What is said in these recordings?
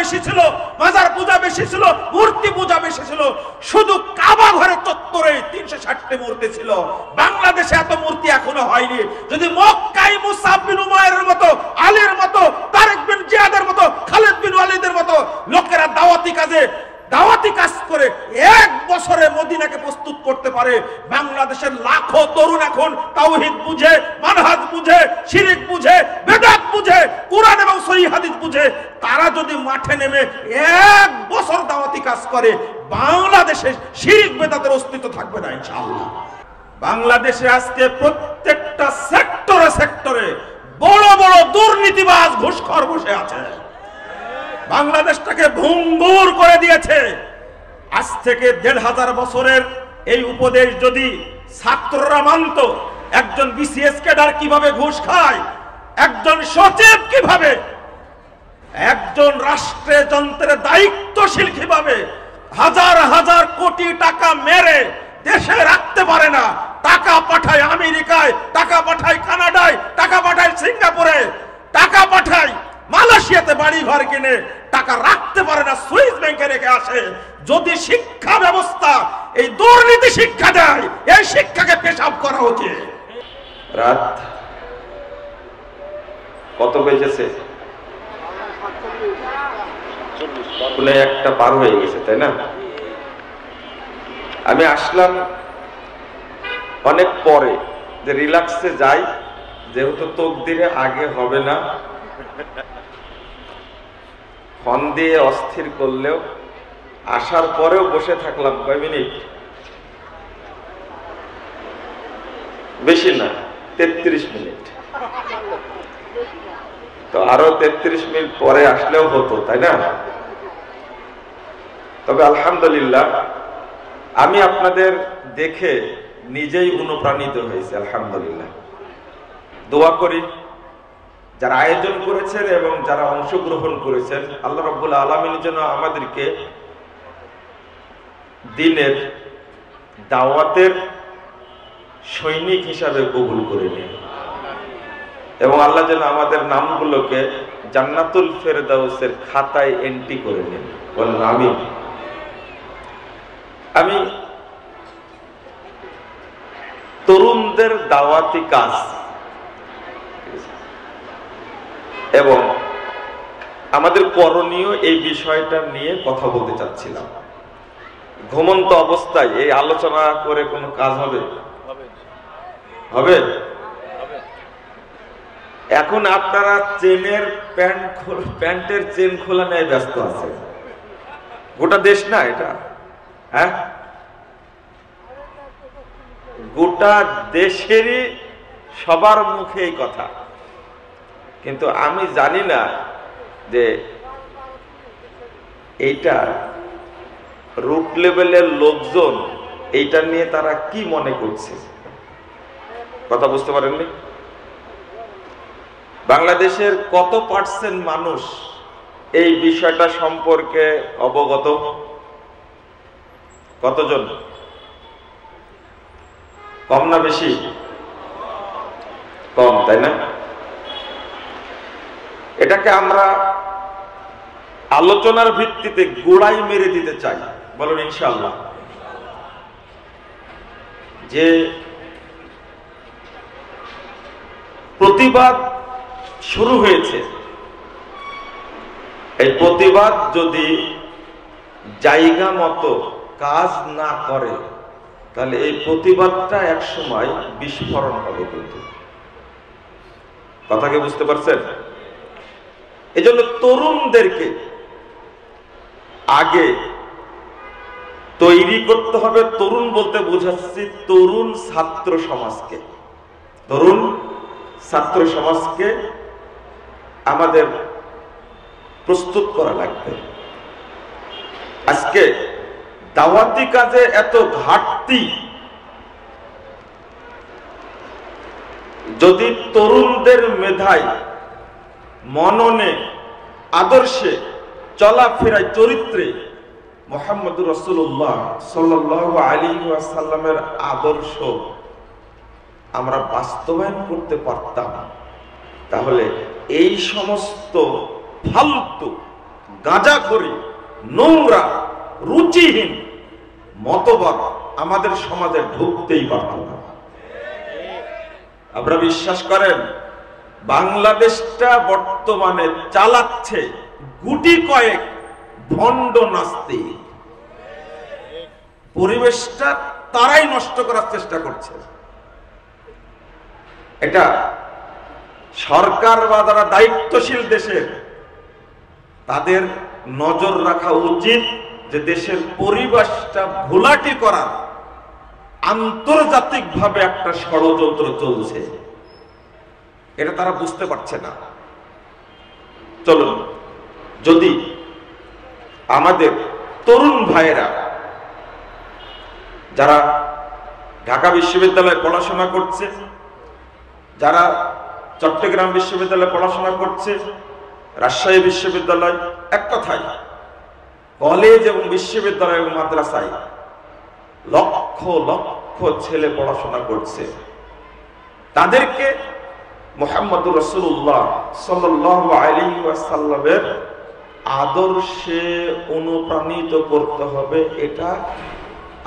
বেশি ছিল, মাজার পূজা বেশি ছিল, মূর্তি পূজা বেশি ছিল। শুধু কাবা ঘরের চত্বরে 360টি মূর্তি ছিল। বাংলাদেশে এত মূর্তি এখনো হয়নি। যদি মক্কায় মুসআব বিন উমাইরের মতো, আলীর মতো, তারেক বিন জিয়াদের মতো, খালিদ বিন ওয়ালিদের মতো লোকেরা দাওয়াতি কাজ করে 1 বছরে মদিনাকে প্রস্তুত করতে পারে, বাংলাদেশের লাখো তরুণ এখন তাওহীদ বুঝে, মানহাজ বুঝে, শিরক বুঝে, বেদাত বুঝে, কুরআন এবং সহিহ হাদিস বুঝে, তারা যদি মাঠে নেমে 1 বছর দাওয়াতি কাজ করে, বাংলাদেশে শিরক বেদাতের অস্তিত্ব থাকবে না ইনশাআল্লাহ। বাংলাদেশে আজকে প্রত্যেকটা সেক্টরে বড় বড় দুর্নীতিবাজ ঘুষখোর বসে আছে। বাংলাদেশটাকে ভঙ্গুর করে দিয়েছে। আজ থেকে 1500 বছরের এই উপদেশ যদি ছাত্ররা মানত, একজন বিসিএস ক্যাডার কিভাবে ঘুষ খায়, একজন সচিব কিভাবে, একজন রাষ্ট্রের যন্ত্রের দায়িত্বশীল কিভাবে হাজার হাজার কোটি টাকা মেরে দেশে রাখতে পারে না, টাকা পাঠায় আমেরিকায়, টাকা পাঠায় কানাডায়, টাকা পাঠায় সিঙ্গাপুরে, টাকা পাঠায় মালয়েশিয়াতে বাড়ি ঘর কিনে, টাকা রাখতে পারে না, সুইস ব্যাংকে রেখে আসে। যদি শিক্ষা ব্যবস্থা এই দুর্নীতি শিক্ষা দেয়, এই শিক্ষাকে পেশাব করা উচিত। রাত কত বেজেছে? 1টা পার হয়ে গেছে, তাই না? আমি আসলাম অনেক পরে, যে রিল্যাক্সে যাই, যেহেতু তকদিরে আগে হবে না। ফোন দিয়ে অস্থির করলেও আসার পরেও বসে থাকলাম কয় মিনিট, বেশি না, 33 মিনিট। তো আরো 33 মিনিট পরে আসলেও হতো, তাই না? তবে আলহামদুলিল্লাহ আমি আপনাদের দেখে নিজেই অনুপ্রাণিত হয়েছি। আলহামদুলিল্লাহ, দোয়া করি যারা আয়োজন করেছেন এবং যারা অংশগ্রহণ করেছেন, আল্লাহ রাব্বুল আলামিন যেন আমাদেরকে দ্বীনের দাওয়াতের সৈনিক হিসাবে কবুল করে নেন এবং আল্লাহ যেন আমাদের নামগুলোকে জান্নাতুল ফেরদাউসের খাতায় এন্ট্রি করে নেন। বলেন আমিন। আমি তরুণদের দাওয়াতি কাজ এবং আমাদের করণীয় এই বিষয়টা নিয়ে কথা বলতে চাচ্ছিলাম। ঘুমন্ত অবস্থায় এই আলোচনা করে কোনো কাজ হবে? হবে? এখন আপনারা প্যান্টের চেন খোলা নিয়ে ব্যস্ত আছে। গোটা দেশ না এটা, হ্যাঁ, গোটা দেশেরই সবার মুখে এই কথা। কিন্তু আমি জানি না যে এইটা রুট লেভেলের লোকজন এইটা নিয়ে তারা কি মনে করছে। কথা বুঝতে পারেননি? বাংলাদেশের কত পার্সেন্ট মানুষ এই বিষয়টা সম্পর্কে অবগত? কতজন? কম না বেশি? কম, তাই না? এটাকে আমরা আলোচনার ভিত্তিতে গোড়াই মেরে দিতে চাই। বলুন ইনশাআল্লাহ। যে প্রতিবাদ শুরু হয়েছে, এই প্রতিবাদ যদি জায়গা মতো কাজ না করে, তাহলে এই প্রতিবাদটা একসময় বিস্ফোরণ হবে। কিন্তু কথা কি বুঝতে পারছেন? এই জন্য তরুণদেরকে আগে তৈরি করতে হবে। তরুণ বলতে বোঝাচ্ছি তরুণ ছাত্র সমাজকে, তরুণ ছাত্র সমাজকে আমাদের প্রস্তুত করা লাগবে। আজকে দাওয়াতি কাজে এত ঘাটতি, যদি তরুণদের মেধায়, মননে, আদর্শে, চলাফেরায়, চরিত্রে মুহাম্মদুর রাসূলুল্লাহ সাল্লাল্লাহু আলাইহি ওয়াসাল্লামের আদর্শ আমরা বাস্তবায়ন করতে পারতাম, তাহলে এই সমস্ত ফালতু গাঁজাখড়ি, নোংরা, রুচিহীন মতবাদ আমাদের সমাজে ঢুকতেই পারত না। আপনারা বিশ্বাস করেন বাংলাদেশটা বর্তমানে চালাচ্ছে গুটি কয়েক ভণ্ড নাস্তিক। পরিবেশটা তারাই নষ্ট করার চেষ্টা করছে। এটা সরকার বা যারা দায়িত্বশীল দেশের তাদের নজর রাখা উচিত যে দেশের পরিবেশটা ঘোলাটে করার আন্তর্জাতিকভাবে একটা ষড়যন্ত্র চলছে, এটা তারা বুঝতে পারছে না। চলুন, যদি আমাদের তরুণ ভাইয়েরা যারা ঢাকা বিশ্ববিদ্যালয়ে পড়াশোনা করছে, যারা চট্টগ্রাম বিশ্ববিদ্যালয়ে পড়াশোনা করছে, রাজশাহী বিশ্ববিদ্যালয়, এক কথায় কলেজ এবং বিশ্ববিদ্যালয় এবং মাদ্রাসায় লক্ষ লক্ষ ছেলে পড়াশোনা করছে, তাদেরকে মুহাম্মদুর রাসূলুল্লাহ সাল্লাল্লাহু আলাইহি ওয়াসাল্লামের আদর্শে অনুপ্রাণিত করতে হবে। এটা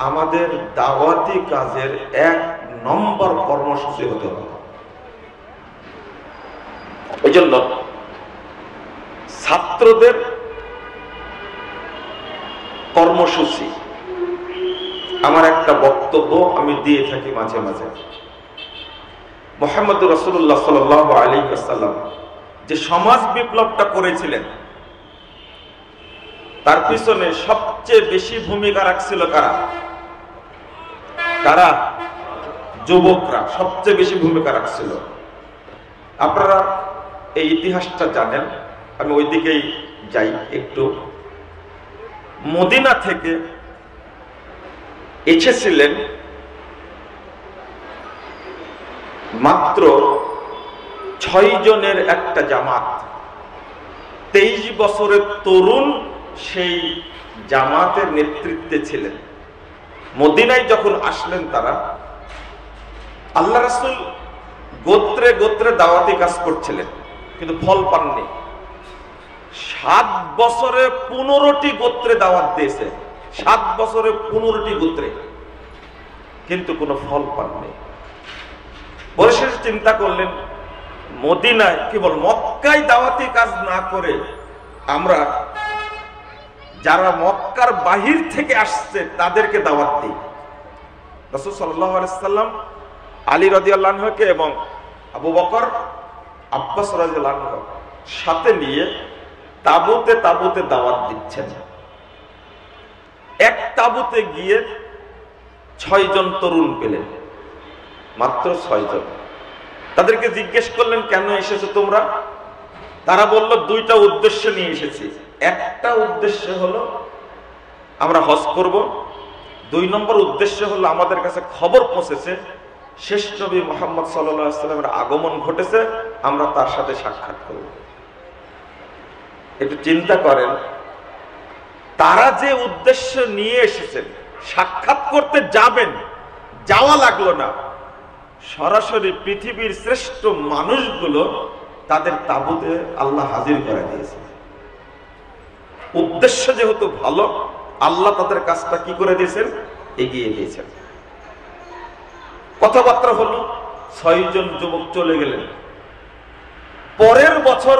আমাদের দাওয়াতি কাজের 1 নম্বর কর্মসূচি হতে হবে। এই জন্য ছাত্রদের কর্মসূচি আমার একটা বক্তব্য আমি দিয়ে থাকি মাঝে মাঝে। মুহাম্মদুর রাসূলুল্লাহ সাল্লাল্লাহু আলাইহি ওয়াসাল্লাম যে সমাজ বিপ্লবটা করেছিলেন তার পিছনে সবচেয়ে বেশি ভূমিকা রাখছিল কারা? কারা? যুবকরা সবচেয়ে বেশি ভূমিকা রাখছিল। আপনারা এই ইতিহাসটা জানেন, আমি ওই দিকেই যাই একটু। মদিনা থেকে এসেছিলেন মাত্র 6 জনের একটা জামাত। 23 বছরের তরুণ সেই জামাতের নেতৃত্বে ছিলেন। মদিনায় যখন আসলেন তারা, আল্লাহ রাসূল গোত্রে গোত্রে দাওয়াতি কাজ করছিলেন, কিন্তু ফল পাননি। 7 বছরে 15টি গোত্রে দাওয়াত দিয়েছে, 7 বছরে 15টি গোত্রে, কিন্তু কোনো ফল পাননি। পরিশেষে চিন্তা করলেন মদিনায় কেবল মক্কায় দাওয়াতি কাজ না করে আমরা যারা মক্কার বাহির থেকে আসছে তাদেরকে দাওয়াত দিই। রাসূল সাল্লাল্লাহু আলাইহি সাল্লাম আলী রাদিয়াল্লাহু আনহুকে এবং আবু বকর, আব্বাস রাদিয়াল্লাহু আনহু সাথে নিয়ে তাবুতে তাবুতে দাওয়াত দিচ্ছেন। এক তাবুতে গিয়ে 6 জন তরুণ পেলেন, মাত্র 6 জন। তাদেরকে জিজ্ঞেস করলেন, কেন এসেছো তোমরা? তারা বলল, 2টা উদ্দেশ্য নিয়ে এসেছি। একটা উদ্দেশ্য হলো আমরা হজ করব, 2 নম্বর উদ্দেশ্য হলো আমাদের কাছে খবর পৌঁছেছে শেষ নবী মুহাম্মদ সাল্লাল্লাহু আলাইহি ওয়াসাল্লামের আগমন ঘটেছে, আমরা তার সাথে সাক্ষাৎ করব। একটু চিন্তা করেন, তারা যে উদ্দেশ্য নিয়ে এসেছেন, সাক্ষাৎ করতে যাবেন, যাওয়া লাগলো না, সরাসরি পৃথিবীর শ্রেষ্ঠ মানুষগুলো তাদের তাবুতে আল্লাহ হাজির করে দিয়েছে। উদ্দেশ্য যেহেতু ভালো, আল্লাহ তাদের কাজটা কি করে দিয়েছেন? এগিয়ে দিয়েছেন। কথাবার্তা হলো, 6 জন যুবক চলে গেলেন। পরের বছর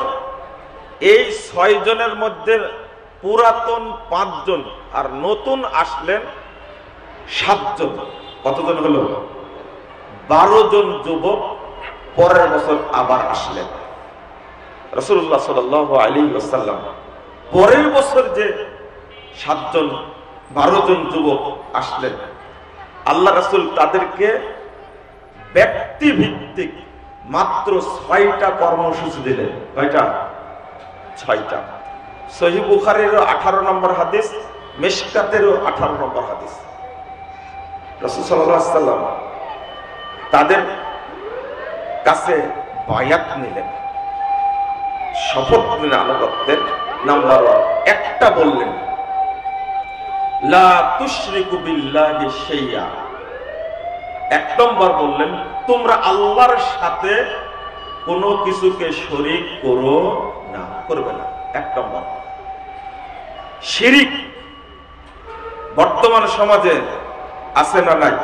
এই 6 জনের মধ্যে পুরাতন 5 জন আর নতুন আসলেন 7 জন। কতজন হলো? 12 জন যুবক পরের বছর আবার আসলেন। রাসূলুল্লাহ সাল্লাল্লাহু আলাইহি ওয়াসাল্লাম পরের বছর যে 7 জন 12 জন যুবক আসলেন, আল্লাহ রাসূল তাদেরকে ব্যক্তি ভিত্তিক মাত্র 6টা কর্মসূচি দিলেন। কয়টা? 6টা। সহিহ বুখারীরও 18 নম্বর হাদিস, মিশকাতেরও 18 নম্বর হাদিস। রাসূল সাল্লাল্লাহু আলাইহি ওয়াসাল্লাম তাদের কাছে বায়াত নিলেন, শপথ নিলেন আনুগত্যের। নাম্বার 1 একটা বললেন, লা তুশরিকু বিল্লাহি শাইআ। 1 নম্বর বললেন, তোমরা আল্লাহর সাথে কোনো কিছুকে শরীক করো না, করবে না। 1 নম্বর। শিরিক বর্তমান সমাজে আছে না নাই?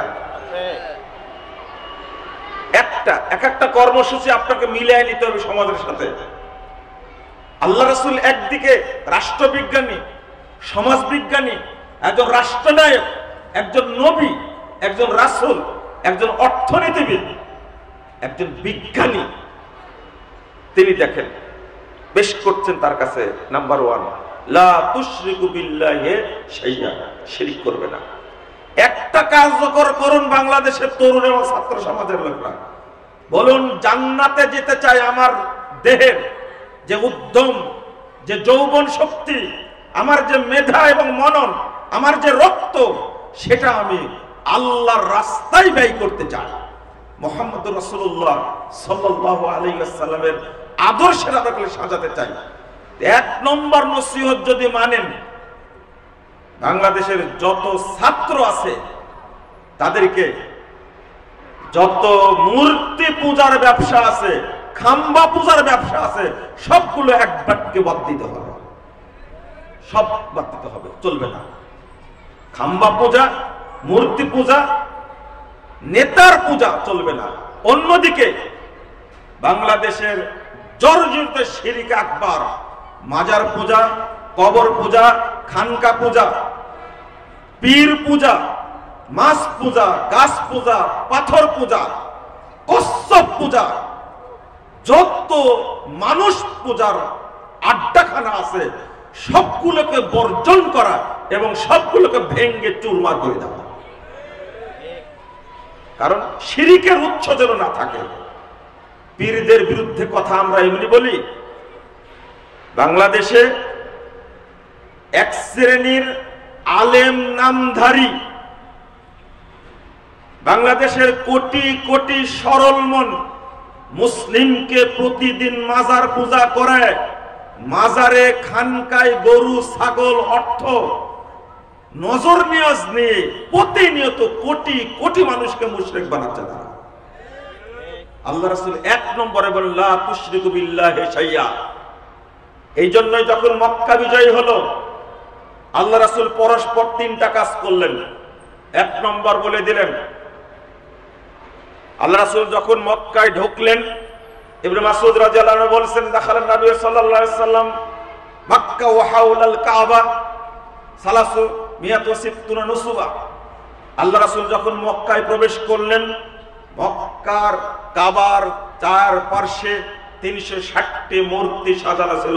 এক একটা কর্মসূচি আপনাকে মিলিয়ে নিতে হবে সমাজের সাথে। আল্লাহ রাসূল একদিকে রাষ্ট্রবিজ্ঞানী, সমাজবিজ্ঞানী, একজন রাষ্ট্রনায়ক, একজন নবী, একজন রাসূল, একজন অর্থনীতিবিদ, একজন বিজ্ঞানী। তিনি দেখেন পেশ করছেন তার কাছে নাম্বার 1, লা তুশরিকু বিল্লাহি শাইআ, শিরক করবে না। একটা কার্যকর করুন বাংলাদেশের তরুণ এবং ছাত্র সমাজের লোকরা, বলুন জান্নাতে যেতে চাই। আমার দেহের যে উদ্যম, যে যৌবন শক্তি, আমার যে মেধা এবং মনন, আমার যে রক্ত, সেটা আমি আল্লাহর রাস্তায় ব্যয় করতে চাই। মুহাম্মদুর রাসূলুল্লাহ সাল্লাল্লাহু আলাইহি ওয়াসাল্লামের আদর্শের আলোকে সাজাতে চাই। 1 নম্বর নসিহত যদি মানেন, বাংলাদেশের যত ছাত্র আছে তাদেরকে যত মূর্তি পূজার ব্যবসা আছে, খাম্বা পূজার ব্যবসা আছে, সবগুলো একবারকে বাদ দিতে হবে। সব বাদ দিতে হবে, চলবে না। খাম্বা পূজা, মূর্তি পূজা, নেতার পূজা চলবে না। অন্যদিকে বাংলাদেশের জর্জরিত শিরক আকবার, মাজার পূজা, কবর পূজা, খানকা পূজা, পীর পূজা, মাছ পূজা, গাছ পূজা, পাথর পূজা, কচ্ছপ পূজা, যত মানুষ পূজার আড্ডাখানা আছে সবগুলোকে বর্জন করা এবং সবগুলোকে ভেঙ্গে চুরমার করে দেওয়া। কারণ শিরকের উৎস যেন না থাকে। পীরদের বিরুদ্ধে কথা আমরা এমনি বলি। বাংলাদেশে এক শ্রেণীর আলেম নামধারী, বাংলাদেশের কোটি কোটি সরল মন মুসলিমকে প্রতিদিন মাজার পূজা করে, মাজারে খানকায় গরু ছাগল অর্থ নজর নিয়াজ নিয়ে প্রতিনিয়ত কোটি কোটি মানুষকে মুশরিক বানাচ্ছে তারা। আল্লাহ রাসূল 1 নম্বরে বলেন লা তুশরিকু বিল্লাহি শাইআ। এই জন্যই যখন মক্কা বিজয় হলো, আল্লাহ রাসূল পরস্পর 3টা কাজ করলেন। 1 নম্বর বলে দিলেন, আল্লাহ রাসূল যখন মক্কায় ঢুকলেন, ইবনে মাসউদ রাদিয়াল্লাহু আনহু বলেছেন, দাখালান নবী সাল্লাল্লাহু আলাইহি সাল্লাম মক্কা ওয়া হাওলাল কাবা 360 নুসবা। আল্লাহ রাসূল যখন মক্কায় প্রবেশ করলেন, মক্কার কাবার চার পার্শ্বে 360টি মূর্তি সাজানো ছিল।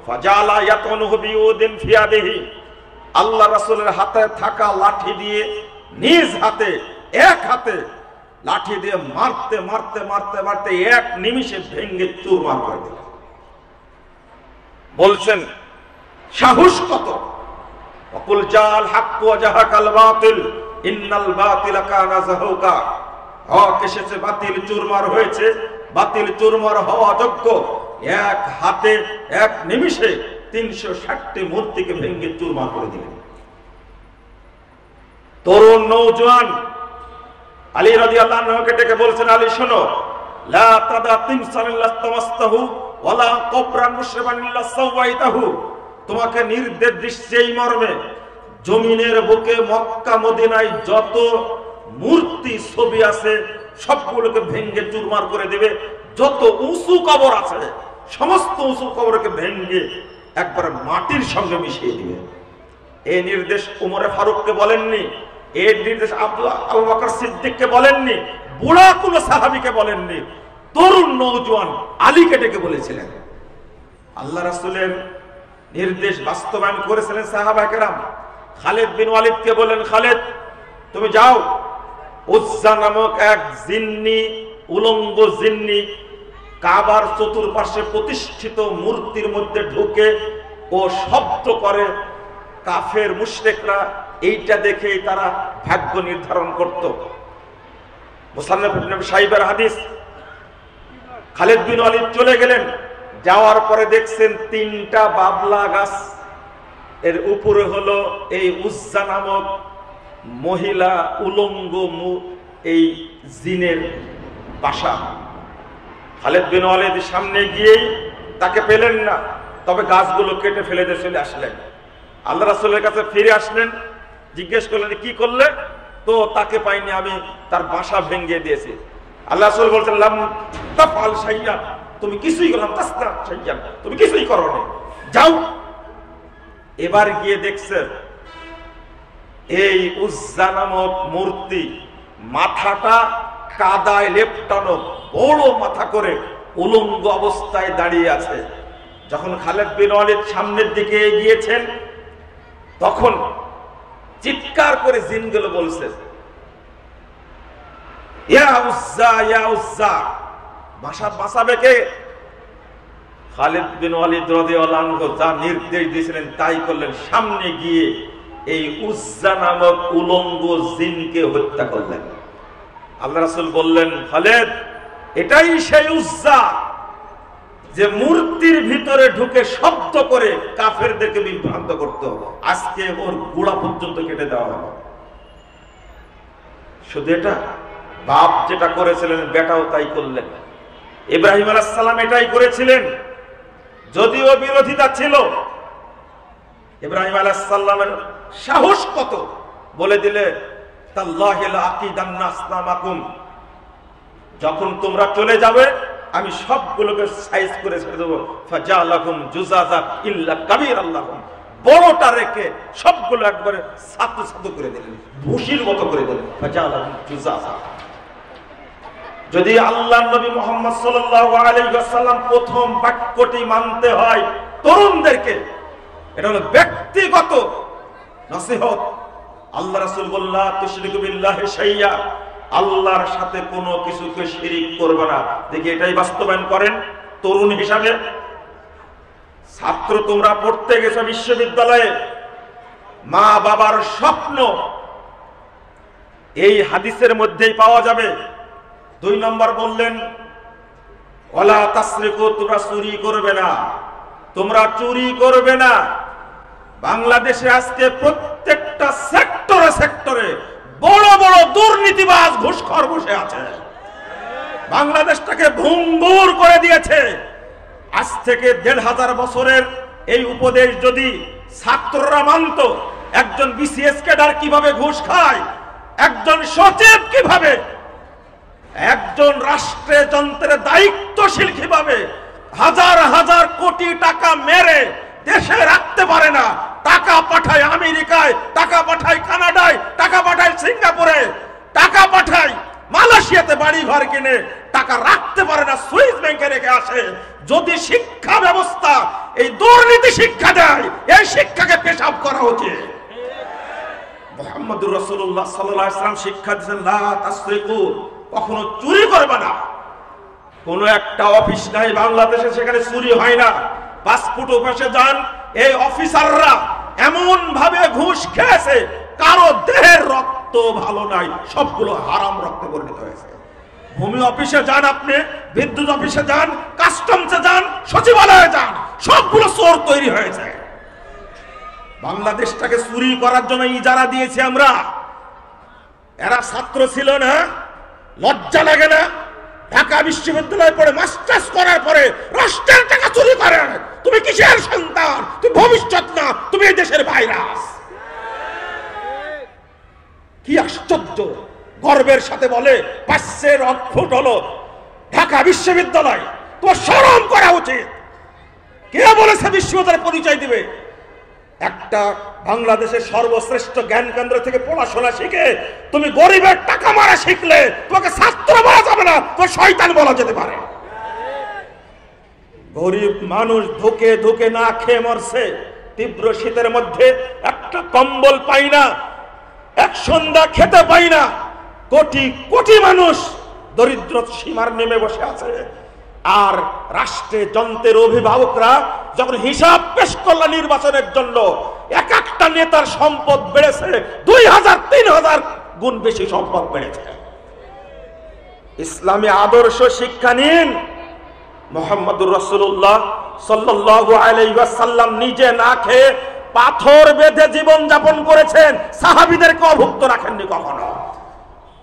ফাজালা ইয়াতুনহু বিউদিন ফিয়াদিহি, আল্লাহ রাসূলের হাতে থাকা লাঠি দিয়ে নিজ হাতে, এক হাতে লাঠি দিয়ে মারতে মারতে মারতে মারতে এক নিমিষে ভেঙ্গে চুরমার করে দিল। বলছেন সাহস কত! ওয়াকুল জাল হক ওয়া জাহাকাল বাতিল ইন্নাল বাতিলা কানা যাহুকা। হক এসেছে, বাতিল চুরমার হয়েছে, বাতিল চুরমার হওয়া যোগ্য। এক হাতে এক নিমিষে 360টি মূর্তিকে ভেঙ্গে চুরমার করে দিলেন। তরুণ নওজোয়ান আলী রাদিয়াল্লাহু আনহুকে ডেকে বলছেন, আলী শোনো, লা তাদা তিমসান ইল্লা তামাসতাহু ওয়ালা কবরান মুশরিবান ইল্লা সাওয়াইতাহু। তোমাকে নির্দেশ দিচ্ছে এই মর্মে, জমিনের বুকে মক্কা মদিনায় যত মূর্তি ছবি আছে সবগুলোকে ভেঙ্গে চুরমার করে দেবে। যত উঁচু কবর আছে সমস্ত উঁচু কবরকে ভেঙ্গে একবার মাটির সঙ্গে মিশিয়ে দিবে। এই নির্দেশ উমরে ফারুককে বলেননি, এই নির্দেশ আবু বকর সিদ্দিককে বলেননি, বুড়া কোন সাহাবীকে বলেননি, তরুণ নওজোয়ান আলীকে ডেকে বলেছিলেন। আল্লাহ রাসূলের নির্দেশ বাস্তবায়ন করেছিলেন সাহাবা কেরাম। খালিদ বিন ওয়ালিদকে বলেন, খালিদ তুমি যাও, উজ্জা নামক এক জিন্নি, উলঙ্গ জিন্নি কাবার চতুর্পাশে প্রতিষ্ঠিত মূর্তির মধ্যে ঢুকে ও শব্দ করে। কাফের মুশরিকরা এইটা দেখেই তারা ভাগ্য নির্ধারণ করত। মুসান্নাফ ইবনে সাহিবের হাদিস। খালিদ বিন ওয়ালিদ চলে গেলেন, যাওয়ার পরে দেখছেন 3টা বাবলা গাছ, এর উপরে হলো এই উজ্জা নামক মহিলা উলঙ্গ এই জিনের বাসা। খালিদ বিন ওয়ালিদ সামনে গিয়েই তাকে পেলেন না, তবে গাছগুলো কেটে ফেলে দিয়ে চলে আসলেন। আল্লাহ রাসূলের কাছে ফিরে আসলেন, জিজ্ঞেস করলেন কি করলে? তো তাকে পাইনি, আমি তার বাসা ভেঙে দিয়েছি। আল্লাহ রাসূল বলছেন লাম তাফআল শাইআ, তুমি কিছুই করো না, তাসনা শাইআ, তুমি কিছুই করো না, যাও। এবার গিয়ে দেখছে এই উজ্জা নামক মূর্তি মাথাটা কাদায় লেপটানো, বড় মাথা করে উলঙ্গ অবস্থায় দাঁড়িয়ে আছে। যখন খালেদ বিন ওয়ালিদ সামনের দিকে এগিয়েছেন তখন চিৎকার করে জিনগুলো বলছে ইয়া উজ্জা ইয়া উজ্জা, বাঁচাবে কে? খালিদ বিন ওয়ালিদ রাদিয়াল্লাহু আনহু যা নির্দেশ দিয়েছিলেন তাই করলেন, সামনে গিয়ে এই উজ্জা নামক উলঙ্গ জিনকে হত্যা করলেন। আল্লাহ রাসূল বললেন খালিদ, এটাই সেই উজ্জা যে মূর্তির ভিতরে ঢুকে শব্দ করে কাফেরদেরকে বিভ্রান্ত করত, আজকে ওর গোড়া পর্যন্ত কেটে দেওয়া হলো। শুধু এটা, বাপ যেটা করেছিলেন বেটাও তাই করলেন। ইব্রাহিম আলাইহিস সালাম এটাই করেছিলেন, যদিও বিরোধিতা ছিল। ইব্রাহিম আলাইহিস সালামের সাহস কত, বলে দিলে তাল্লাহি লা আকিদান্না আসনামাকুম, যখন তোমরা চলে যাবে আমি সবগুলোকে সাইজ করে ছেড়ে দেবো। ফাজালাকুম জুজাজা ইল্লা কাবীরাল্লাহুম, বড়টা রেখে সবগুলো একবারে ছাতু ছাতু করে দিলেন, ভুসির মতো করে দিলেন। ফাজালাকুম জুজাজা। যদি আল্লাহর নবী মুহাম্মদ সাল্লাল্লাহু আলাইহি ওয়াসাল্লাম প্রথম বাক্যটি মানতে হয় তরুণদেরকে, এটা হলো ব্যক্তিগত নসিহত। আল্লাহ রাসূল বললা তুশরিকু বিল্লাহি শাইয়া, আল্লাহর সাথে কোনো কিছুকে শিরিক করবে না। দেখি এটাই বাস্তবায়ন করেন তরুণ হিসাবে। ছাত্র তোমরা পড়তে গেছো বিশ্ববিদ্যালয়ে, মা বাবার স্বপ্ন এই হাদিসের মধ্যেই পাওয়া যাবে। 2 নম্বর বললেন ওয়ালা তাসরিকু, তোমরা চুরি করবে না, তোমরা চুরি করবে না। বাংলাদেশে আজকে প্রত্যেকটা সেক্টরে সেক্টরে বড় বড় দুর্নীতিবাজ ঘুষখোর বসে আছে, বাংলাদেশটাকে ভঙ্গুর করে দিয়েছে। আজ থেকে 1500 বছরের এই উপদেশ যদি ছাত্ররা মানত, একজন বিসিএস ক্যাডার কিভাবে ঘুষ খায়, একজন সচিব কিভাবে, একজন রাষ্ট্রে যন্ত্রের দায়িত্বশীল কিভাবে হাজার হাজার কোটি টাকা মেরে দেশে রাখতে পারে না, টাকা পাঠায় আমেরিকায়, টাকা পাঠায় কানাডায়, টাকা পাঠায় সিঙ্গাপুরে, টাকা পাঠায় মালয়েশিয়াতে বাড়ি ঘর কিনে, টাকা রাখতে পারে না, সুইস ব্যাংকে রেখে আসে। যদি শিক্ষা ব্যবস্থা এই দুর্নীতি শিক্ষা দেয়, এই শিক্ষাকে পেশাব করা উচিত। মুহাম্মদুর রাসূলুল্লাহ সাল্লাল্লাহু আলাইহি ওয়াসাল্লাম শিক্ষা দিয়েছেন লা তাসরিকু, কখনো চুরি করবে না। কোন একটা অফিস নাই বাংলাদেশে সেখানে চুরি হয় না। পাসপোর্ট অফিসে যান, এই অফিসাররা এমন ভাবে ঘুষ খেয়েছে কারো দেহের রক্ত ভালো নাই, সবগুলো হারাম রক্তে পরিণত হয়েছে। ভূমি অফিসে যান, আপনি বিদ্যুৎ অফিসে যান, কাস্টমসে যান, সচিবালয়ে যান, সবগুলো চোর তৈরি হয়েছে। বাংলাদেশটাকে চুরি করার জন্য ইজারা দিয়েছি আমরা। এরা ছাত্র ছিল না, লজ্জা লাগে না? ঢাকা বিশ্ববিদ্যালয়ে পড়ে মাস্টার্স করার পরে রাষ্ট্রের টাকা চুরি করে। তুমি কিসের সন্তান? তুমি ভবিষ্যৎ না, তুমি এই দেশের ভাইরাস। কি আশ্চর্য! গর্বের সাথে বলে 500 ফুট হলো ঢাকা বিশ্ববিদ্যালয়। তোমার শরম করা উচিত। কে বলেছে বিশ্ববিদ্যালয় পরিচয় দিবে? একটা বাংলাদেশের সর্বশ্রেষ্ঠ জ্ঞান কেন্দ্র থেকে পড়াশোনা শিখে তুমি গরিবের টাকা মারা শিখলে তোমাকে ছাত্র বলা যাবে না, তোমার শয়তান বলা যেতে পারে। গরিব মানুষ ধুকে ধুকে না খেয়ে মরছে, তীব্র শীতের মধ্যে একটা কম্বল পাই না, এক সন্ধ্যা খেতে পাই না। কোটি কোটি মানুষ দরিদ্র সীমার নেমে বসে আছে। আর রাষ্ট্রে যন্ত্রের অভিভাবকরা যখন হিসাব পেশ করল নির্বাচনের জন্য, এক একটা নেতার সম্পদ বেড়েছে 2000-3000 গুণ বেশি সম্পদ বেড়েছে। ইসলামী আদর্শ শিক্ষা নিন। মুহাম্মদুর রাসূলুল্লাহ সাল্লাল্লাহু আলাইহি ওয়াসাল্লাম নিজে না খেয়ে পাথর বেঁধে জীবন যাপন করেছেন, সাহাবীদেরকে অভুক্ত রাখেননি কখনো।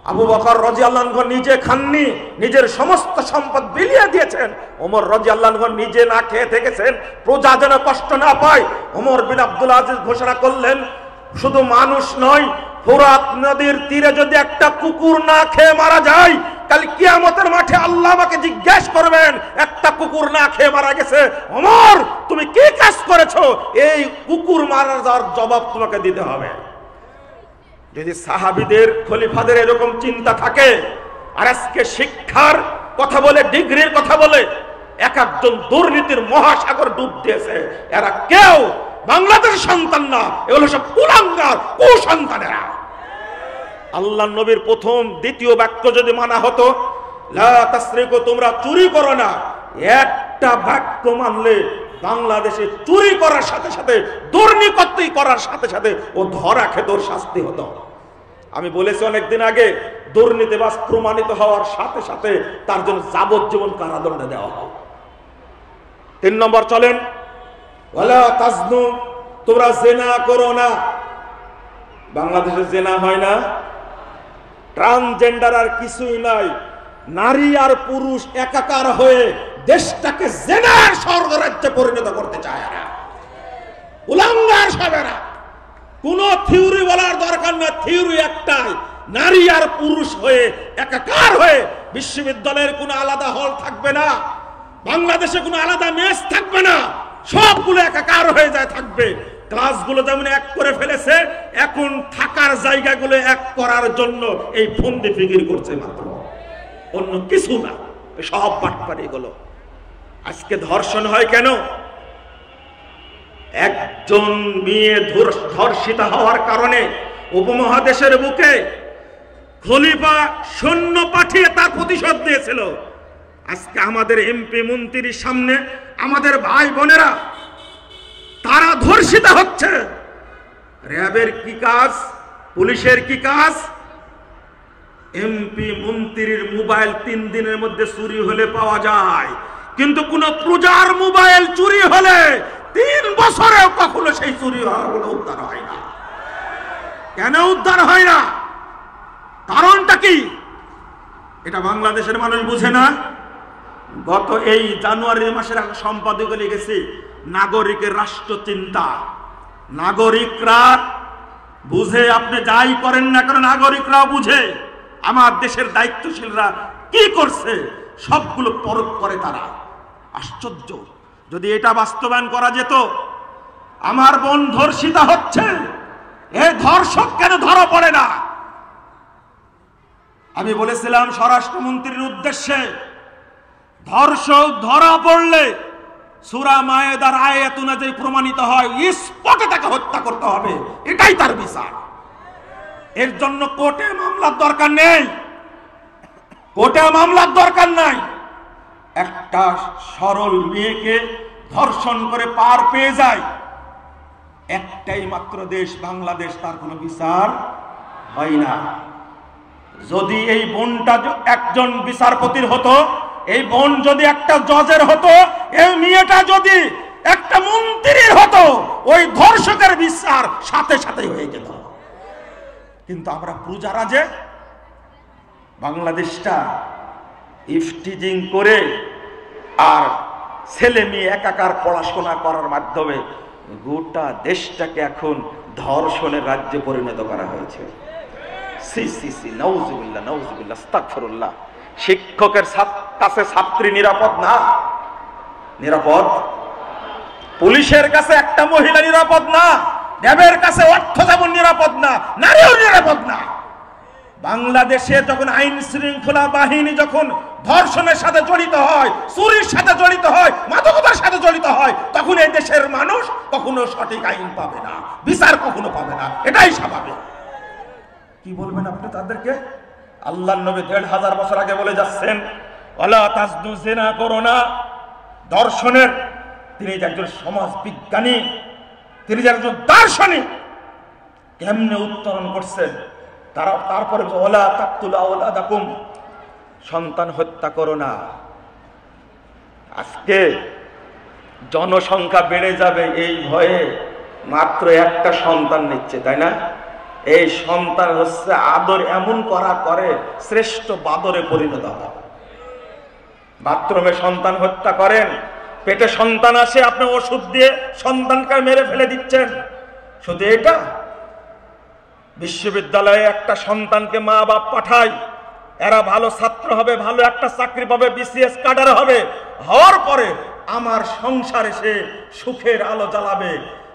আবু বকর রাদিয়াল্লাহু আনহু নিজে খাননি, নিজের সমস্ত সম্পদ বিলিয়ে দিয়েছেন। ওমর রাদিয়াল্লাহু আনহু নিজে না খেয়ে থেকেছেন, প্রজা যেন কষ্ট না পায়। ওমর বিন আব্দুল আজিজ ঘোষণা করলেন, শুধু মানুষ নয়, ফোরাত নদীর তীরে যদি একটা কুকুর না খেয়ে মারা যায়, কাল কিয়ামতের মাঠে আল্লাহ আমাকে জিজ্ঞেস করবেন, একটা কুকুর না খেয়ে মারা গেছে, ওমর তুমি কি কাজ করেছো? এই কুকুর মারা যাওয়ার জবাব তোমাকে দিতে হবে। যদি সাহাবীদের, খলিফাদের এরকম চিন্তা থাকে, আর আজকে শিক্ষার কথা বলে, ডিগ্রির কথা বলে এক একজন দুর্নীতির মহাসাগর ডুব দিয়েছে, এরা কেউ বাংলাদেশের সন্তান না, এগুলো সব কুলাঙ্গার, কুসন্তানেরা। আল্লাহ নবীর প্রথম দ্বিতীয় বাক্য যদি মানা হতো, লা তাসরিকু, তোমরা চুরি করো না, একটা বাক্য মানলে বাংলাদেশে চুরি করার সাথে সাথে, দুর্নীতি করার সাথে সাথে ও ধরা খেত, ওর শাস্তি হতো। আমি বলেছি অনেকদিন আগে, দুর্নীতিবাজ প্রমাণিত হওয়ার সাথে সাথে তার জন্য যাবজ্জীবন কারাদণ্ড দেওয়া হয়। 3 নম্বর চলেন, ওয়ালা তাজনু, তোমরা জেনা করো না। বাংলাদেশে জেনা হয় না, ট্রান্সজেন্ডার আর কিছুই নাই, নারী আর পুরুষ একাকার হয়ে দেশটাকে জেনার স্বর্গরাজ্যে পরিণত করতে চায় না, উলাঙ্গার সবেরা। কোন থিওরি বলার দরকার না, থিওরি একটাই, নারী আর পুরুষ হয়ে একাকার হয়ে বিশ্ববিদ্যালয়ের কোনো আলাদা হল থাকবে না, বাংলাদেশে কোনো আলাদা মেস থাকবে না, সবগুলো একাকার হয়ে যায় থাকবে। ক্লাসগুলো যেমন এক করে ফেলেছে, এখন থাকার জায়গাগুলো এক করার জন্য এই ফন্দি ফিকির করছে মাত্র, অন্য কিছু না, সব বাটপাড়ি গুলো। আজকে ধর্ষণ হয় কেন? একজন মেয়ে ধর্ষিতা হওয়ার কারণে উপমহাদেশের বুকে খলিফা সৈন্য পাঠিয়ে তার প্রতিশোধ দিয়েছিল। আজকে আমাদের এমপি মন্ত্রীর সামনে আমাদের ভাই বোনেরা তারা ধর্ষিত হচ্ছে। র্যাবের কি কাজ, পুলিশের কি কাজ? এমপি মন্ত্রীর মোবাইল 3 দিনের মধ্যে চুরি হলে পাওয়া যায়, কিন্তু কোন প্রজার মোবাইল চুরি হলে 3 বছরেও কখনো সেই চুরি হওয়াগুলো উদ্ধার হয় না। কেন উদ্ধার হয় না? কারণটা কি? এটা বাংলাদেশের মানুষ বুঝে না। গত এই জানুয়ারি মাসের সম্পাদকে লিখেছি, নাগরিকের রাষ্ট্র চিন্তা। নাগরিকরা বুঝে, আপনি যাই করেন না কেন নাগরিকরা বুঝে আমার দেশের দায়িত্বশীলরা কি করছে, সবগুলো পরখ করে তারা। আশ্চর্য, যদি এটা বাস্তবায়ন করা যেত। আমার বোন ধর্ষিতা হচ্ছে, এই ধর্ষক কেন ধরা পড়ে না? আমি বলেছিলাম স্বরাষ্ট্রমন্ত্রীর উদ্দেশ্যে, ধর্ষক ধরা পড়লে সূরা মায়েদার আয়াত অনুযায়ী প্রমাণিত হয়, স্পটে তাকে হত্যা করতে হবে, এটাই তার বিচার। এর জন্য কোর্টে মামলার দরকার নেই, কোর্টে মামলার দরকার নাই। একটা সরল মেয়েকে ধর্ষণ করে পার পেয়ে যায়, একটাই মাত্র দেশ বাংলাদেশ, তার কোনো বিচার হয় না। যদি এই বোনটা একজন বিচারপতির হতো, এই বোন যদি একটা জজের হতো, এই মেয়েটা যদি একটা মন্ত্রীর হতো, ওই ধর্ষকের বিচার সাথে সাথে হয়ে যেত। কিন্তু আমরা প্রজারা যে বাংলাদেশটা ইফটিজিং করে আর ছেলে মেয়ে একাকার পড়াশোনা করার মাধ্যমে গোটা দেশটাকে এখন ধর্ষণের রাজ্যে পরিণত করা হয়েছে। সি সি সি, নাউজুবিল্লাহ, নাউজুবিল্লাহ, আস্তাগফিরুল্লাহ। শিক্ষকের কাছে ছাত্রী নিরাপদ না? নিরাপদ। পুলিশের কাছে একটা মহিলা নিরাপদ না, র্যাবের কাছে অর্থ যেমন নিরাপদ না, নারীও নিরাপদ না। বাংলাদেশে যখন আইন শৃঙ্খলা বাহিনী যখন ধর্ষণের সাথে জড়িত হয়, চুরির সাথে জড়িত হয়, মাদকতার সাথে জড়িত হয়, তখন এই দেশের মানুষ কখনো সঠিক আইন পাবে না, বিচার কখনো পাবে না, এটাই স্বাভাবিক। কি বলবেন আপনি তাদেরকে? আল্লাহর নবী 1500 বছর আগে বলে যাচ্ছেন, ওয়ালা তাজনু, জিনা করো না। দর্শনের তিনি একজন সমাজ বিজ্ঞানী, তিনি একজন দার্শনিক, কেমনে উত্তরণ করছেন তারপরে ওয়ালা তাকতুলু আওলাদাকুম, সন্তান হত্যা করো না। আজকে জনসংখ্যা বেড়ে যাবে এই ভয়ে মাত্র একটা সন্তান নিচ্ছে, তাই না? এই সন্তান হচ্ছে আদর এমন করা করে শ্রেষ্ঠ বাদরে পরিণত হয়। বাথরুমে সন্তান হত্যা করেন, পেটে সন্তান আসে, আপনি ওষুধ দিয়ে সন্তানকে মেরে ফেলে দিচ্ছেন। শুধু এটা, বিশ্ববিদ্যালয়ে একটা সন্তানকে মা বাপ পাঠায়, এরা ভালো ছাত্র হবে, ভালো একটা চাকরি পাবে, বিসিএস ক্যাডার হবে, হওয়ার পরে আমার সংসারে সে সুখের আলো জ্বালাবে।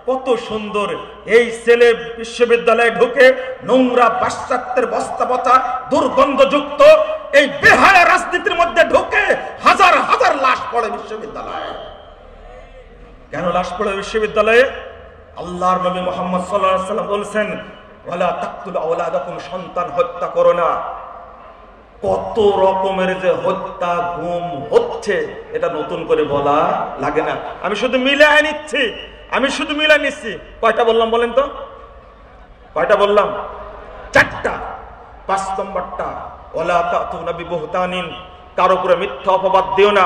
কত সুন্দর এই ছেলে বিশ্ববিদ্যালয়ে ঢুকে নোংরা পাশ্চাত্যের বস্তা পচা দুর্গন্ধযুক্ত এই বেহায়া রাজনীতির মধ্যে ঢুকে হাজার হাজার লাশ পড়ে বিশ্ববিদ্যালয়ে। কেন লাশ পড়ে বিশ্ববিদ্যালয়ে? আল্লাহর নবী মুহাম্মদ সাল্লাল্লাহু আলাইহি ওয়াসাল্লাম বলেছেন, ওয়ালা তাকতুলু আওলাদাকুম, সন্তান হত্যা করো না। কত রকমের যে হত্যা গুম হচ্ছে এটা নতুন করে বলা লাগে না। আমি শুধু মিলাই নিচ্ছি, কয়টা বললাম বলেন তো? কয়টা বললাম? 4টা। 5 নম্বরটা, ওয়ালা তাতুনা বিবুহতানিন, কার উপরে মিথ্যা অপবাদ দিও না।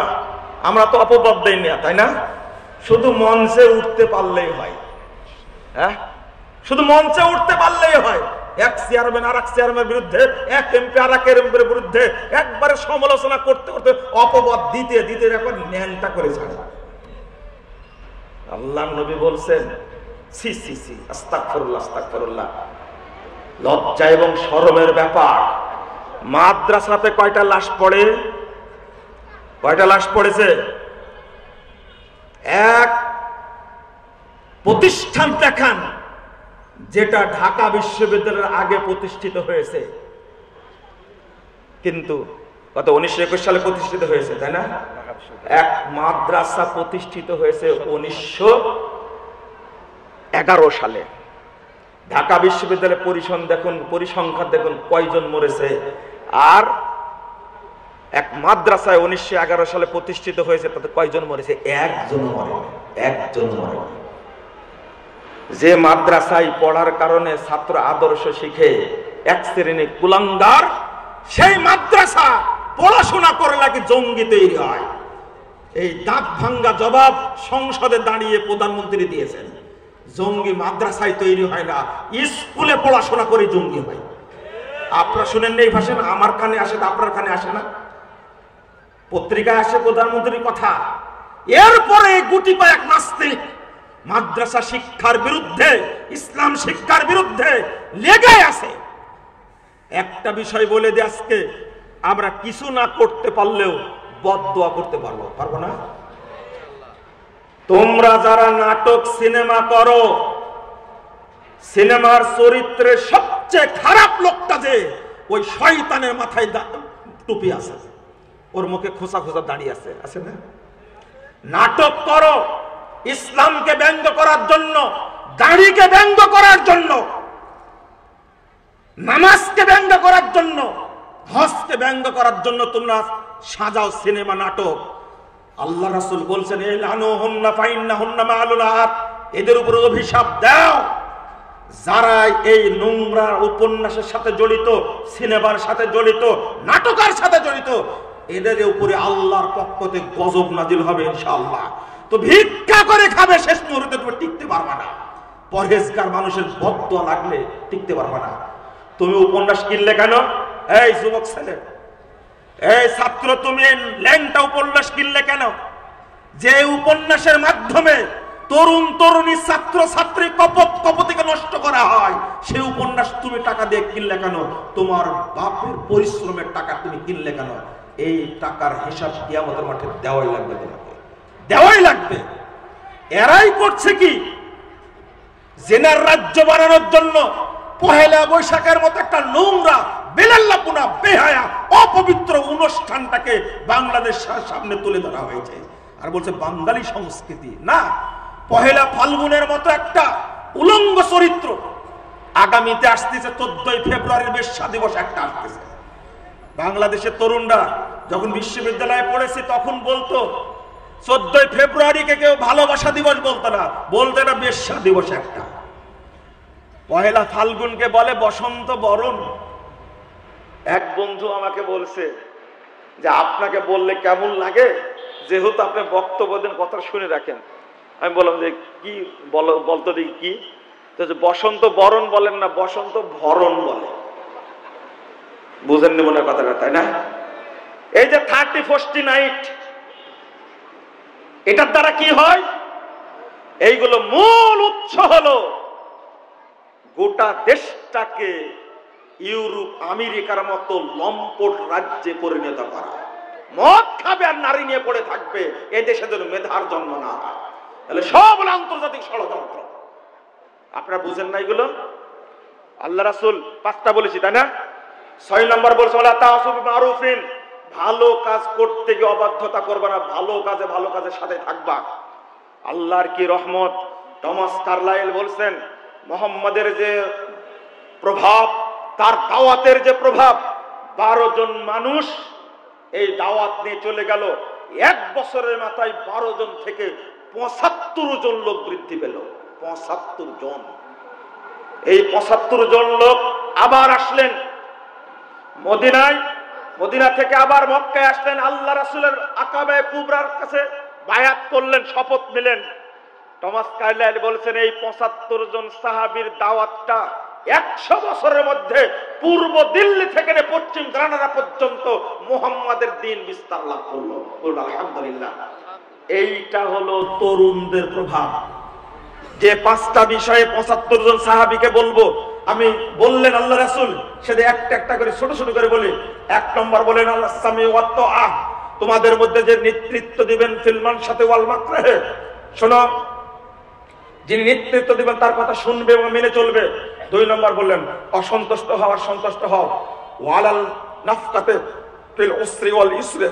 আমরা তো অপবাদ দেই না, তাই না? শুধু মঞ্চে উঠতে পারলেই হয়। হ্যাঁ, শুধু মঞ্চে উঠতে পারলেই হয়। এক চেয়ারম্যান আর এক চেয়ারম্যানের বিরুদ্ধে, এক এমপি আর এক এমপির বিরুদ্ধে একবারে সমালোচনা করতে করতে অপবাদ দিতে দিতে এখন ন্যাংটা করে ছাড়ে। আল্লাহর নবী বলছেন, সি সি সি, আস্তাগফিরুল্লাহ আস্তাগফিরুল্লাহ, লজ্জা এবং শরমের ব্যাপার। মাদ্রাসাতে কয়টা লাশ পড়ে? কয়টা লাশ পড়েছে? এক প্রতিষ্ঠান দেখান যেটা ঢাকা বিশ্ববিদ্যালয়ের আগে প্রতিষ্ঠিত হয়েছে, কিন্তু কত 1921 সালে প্রতিষ্ঠিত হয়েছে, তাই না? এক মাদ্রাসা প্রতিষ্ঠিত হয়েছে 1911 সালে। ঢাকা বিশ্ববিদ্যালয়ের পরিসংখ্যান দেখুন কয়জন মরেছে। আর এক মাদ্রাসায় 1911 সালে প্রতিষ্ঠিত হয়েছে, তাতে কয়জন মরেছে? একজন মরে। যে মাদ্রাসায় পড়ার কারণে ছাত্র আদর্শ শিখে এক শ্রেণী কুলাঙ্গার, সেই মাদ্রাসা পড়াশোনা করে নাকি জঙ্গি তৈরি হয়। এই দাঁত ভাঙ্গা জবাব সংসদে দাঁড়িয়ে প্রধানমন্ত্রী দিয়েছেন। জঙ্গি মাদ্রাসায় তৈরি হয় না, স্কুলে পড়াশোনা করে জঙ্গি হয়। আপনারা শুনেন না এই ভাষা? আমার কানে আসে না, আপনার কানে আসে না? পত্রিকায় আসে প্রধানমন্ত্রীর কথা। এরপরে গুটি কয়েক নাস্তিক মাদ্রাসা শিক্ষার বিরুদ্ধে, ইসলাম শিক্ষার বিরুদ্ধে লেগে আছে। একটা বিষয় বলে দিয়ে আজকে, আমরা কিছু না করতে পারলেও বদদোয়া করতে পারবো না? তোমরা যারা নাটক সিনেমা করো, সিনেমার চরিত্রে সবচেয়ে খারাপ লোকটা যে ওই শয়তানের মাথায় টুপি আছে, ওর মুখে খোসা খোসা দাঁড়িয়ে আছে না? নাটক করো ইসলামকে ব্যঙ্গ করার জন্য, দাড়িকে ব্যঙ্গ করার জন্য, নামাজকে ব্যঙ্গ করার জন্য, হজকে ব্যঙ্গ করার জন্য তোমরা সাজাও সিনেমা নাটক। আল্লাহ রাসূল বলছেন, ইলানুহুন্না ফাইন্নাহুন্না মালুলাত, এদের উপর অভিশাপ দাও যারা এই নোংরা উপন্যাসের সাথে জড়িত, সিনেমার সাথে জড়িত, নাটকের সাথে জড়িত, এদের উপরে আল্লাহর পক্ষ থেকে গজব নাজিল হবে ইনশাআল্লাহ। তো ভিক্ষা করে খাবে, শেষ মুহূর্তে তুমি টিকতে পারবে না। পরহেজগার মানুষের বদদোয়া লাগলে টিকতে পারবে না। তুমি উপন্যাস কিনলে কেন? এই যুবক ছেলে, এই ছাত্র, তুমি ল্যাংটা উপন্যাস কিনলে কেন? যে উপন্যাসের মাধ্যমে তরুণ তরুণী ছাত্র ছাত্রী কপতিকে নষ্ট করা হয়, সেই উপন্যাস তুমি টাকা দিয়ে কিনলে কেন? তোমার বাপের পরিশ্রমের টাকা তুমি কিনলে কেন? এই টাকার হিসাব কিয়ামতের মাঠে দেওয়াই লাগবে, তোমাকে দেওয়াই লাগবে। এরাই করছে কি? জেনার রাজ্য বানানোর জন্য পহেলা বৈশাখের মতো একটা নোংরা বেলাল্লাপুনা বেহায়া অপবিত্র অনুষ্ঠানটাকে বাংলাদেশের সামনে তুলে ধরা হয়েছে, আর বলছে বাঙালি সংস্কৃতি। না, পহেলা ফাল্গুনের মতো একটা উলঙ্গ চরিত্র আগামীতে আসতেছে। 14ই ফেব্রুয়ারির বেশ্যা দিবস একটা আসতেছে। বাংলাদেশের তরুণরা যখন বিশ্ববিদ্যালয়ে পড়েছে তখন বলতো 14ই ফেব্রুয়ারিকে কেউ ভালোবাসা দিবস বলতো না, বলতো এটা বেশ্যা দিবস একটা। পহেলা ফাল্গুনকে বলে বসন্ত বরণ। এক বন্ধু আমাকে বলছে যে আপনাকে বললে কেমন লাগে, যেহেতু আপনি বক্তব্য দেন কথা শুনে রাখেন। আমি বললাম যে কি বলতো দেখি কি? বসন্ত বরণ বলেন না, বসন্ত ভরণ বলে। বুঝেননি মনে কথাটা, তাই না? এই যে 31st নাইট, এটার দ্বারা কি হয়? এইগুলো মূল উৎস হলো গোটা দেশটাকে ইউরোপ আমেরিকার মতো লম্পট রাজ্যে পরিণত করা। মদ খাবে আর নারী নিয়ে পড়ে থাকবে, এই দেশে যেন মেধার জন্ম না হয়। তাহলে সব হলো আন্তর্জাতিক ষড়যন্ত্র। আপনারা বুঝেন না এগুলো? আল্লাহ রাসূল 5টা বলেছি, তাই না? 6 নম্বর বলছে ওয়ালা তাসু বিমারুফিন, ভালো কাজ করতে গিয়ে অবাধ্যতা করবে না, ভালো কাজের সাথে থাকবা। আল্লাহর কি রহমত! টমাস কার্লাইল বলছেন মুহাম্মাদের যে প্রভাব, তার দাওয়াতের যে প্রভাব, 12 জন মানুষ এই দাওয়াত নিয়ে চলে গেল, 1 বছরের মাথায় 12 জন থেকে 75 জন লোক বৃদ্ধি পেল। 75 জন। এই 75 জন লোক আবার আসলেন মদিনায়, মদিনা থেকে আবার মক্কায় আসলেন, আল্লাহ রাসূলের আকাবে কুবরার কাছে বায়াত করলেন, শপথ নিলেন। টমাস কার্লাইল বলেছেন এই 75 জন সাহাবীর দাওয়াতটা 100 বছরের মধ্যে পূর্ব দিল্লি থেকে পশ্চিম গ্রানাদা পর্যন্ত মুহাম্মাদের দ্বীন বিস্তার লাভ করলো। আলহামদুলিল্লাহ। এইটা হলো তরুণদের প্রভাব। যে 5টা বিষয়ে 75 জন সাহাবীকে বলবো আমি, বললেন আল্লাহ রাসূল, সেটা একটা করে ছোট ছোট করে বলি। 1 নম্বর বলেন আল্লাহ সামি ওয়া তাআ, তোমাদের মধ্যে যে নেতৃত্ব দিবেন ফিলমান সাথে ওয়াল মাকরাহে, শোনো, যিনি নেতৃত্ব দিবেন তার কথা শুনবে এবং মেনে চলবে। 2 নম্বর বললেন অসন্তুষ্ট হও আর সন্তুষ্ট হও, ওয়ালাল নাফকাতে ফিল উসরি ওয়াল ইসরি,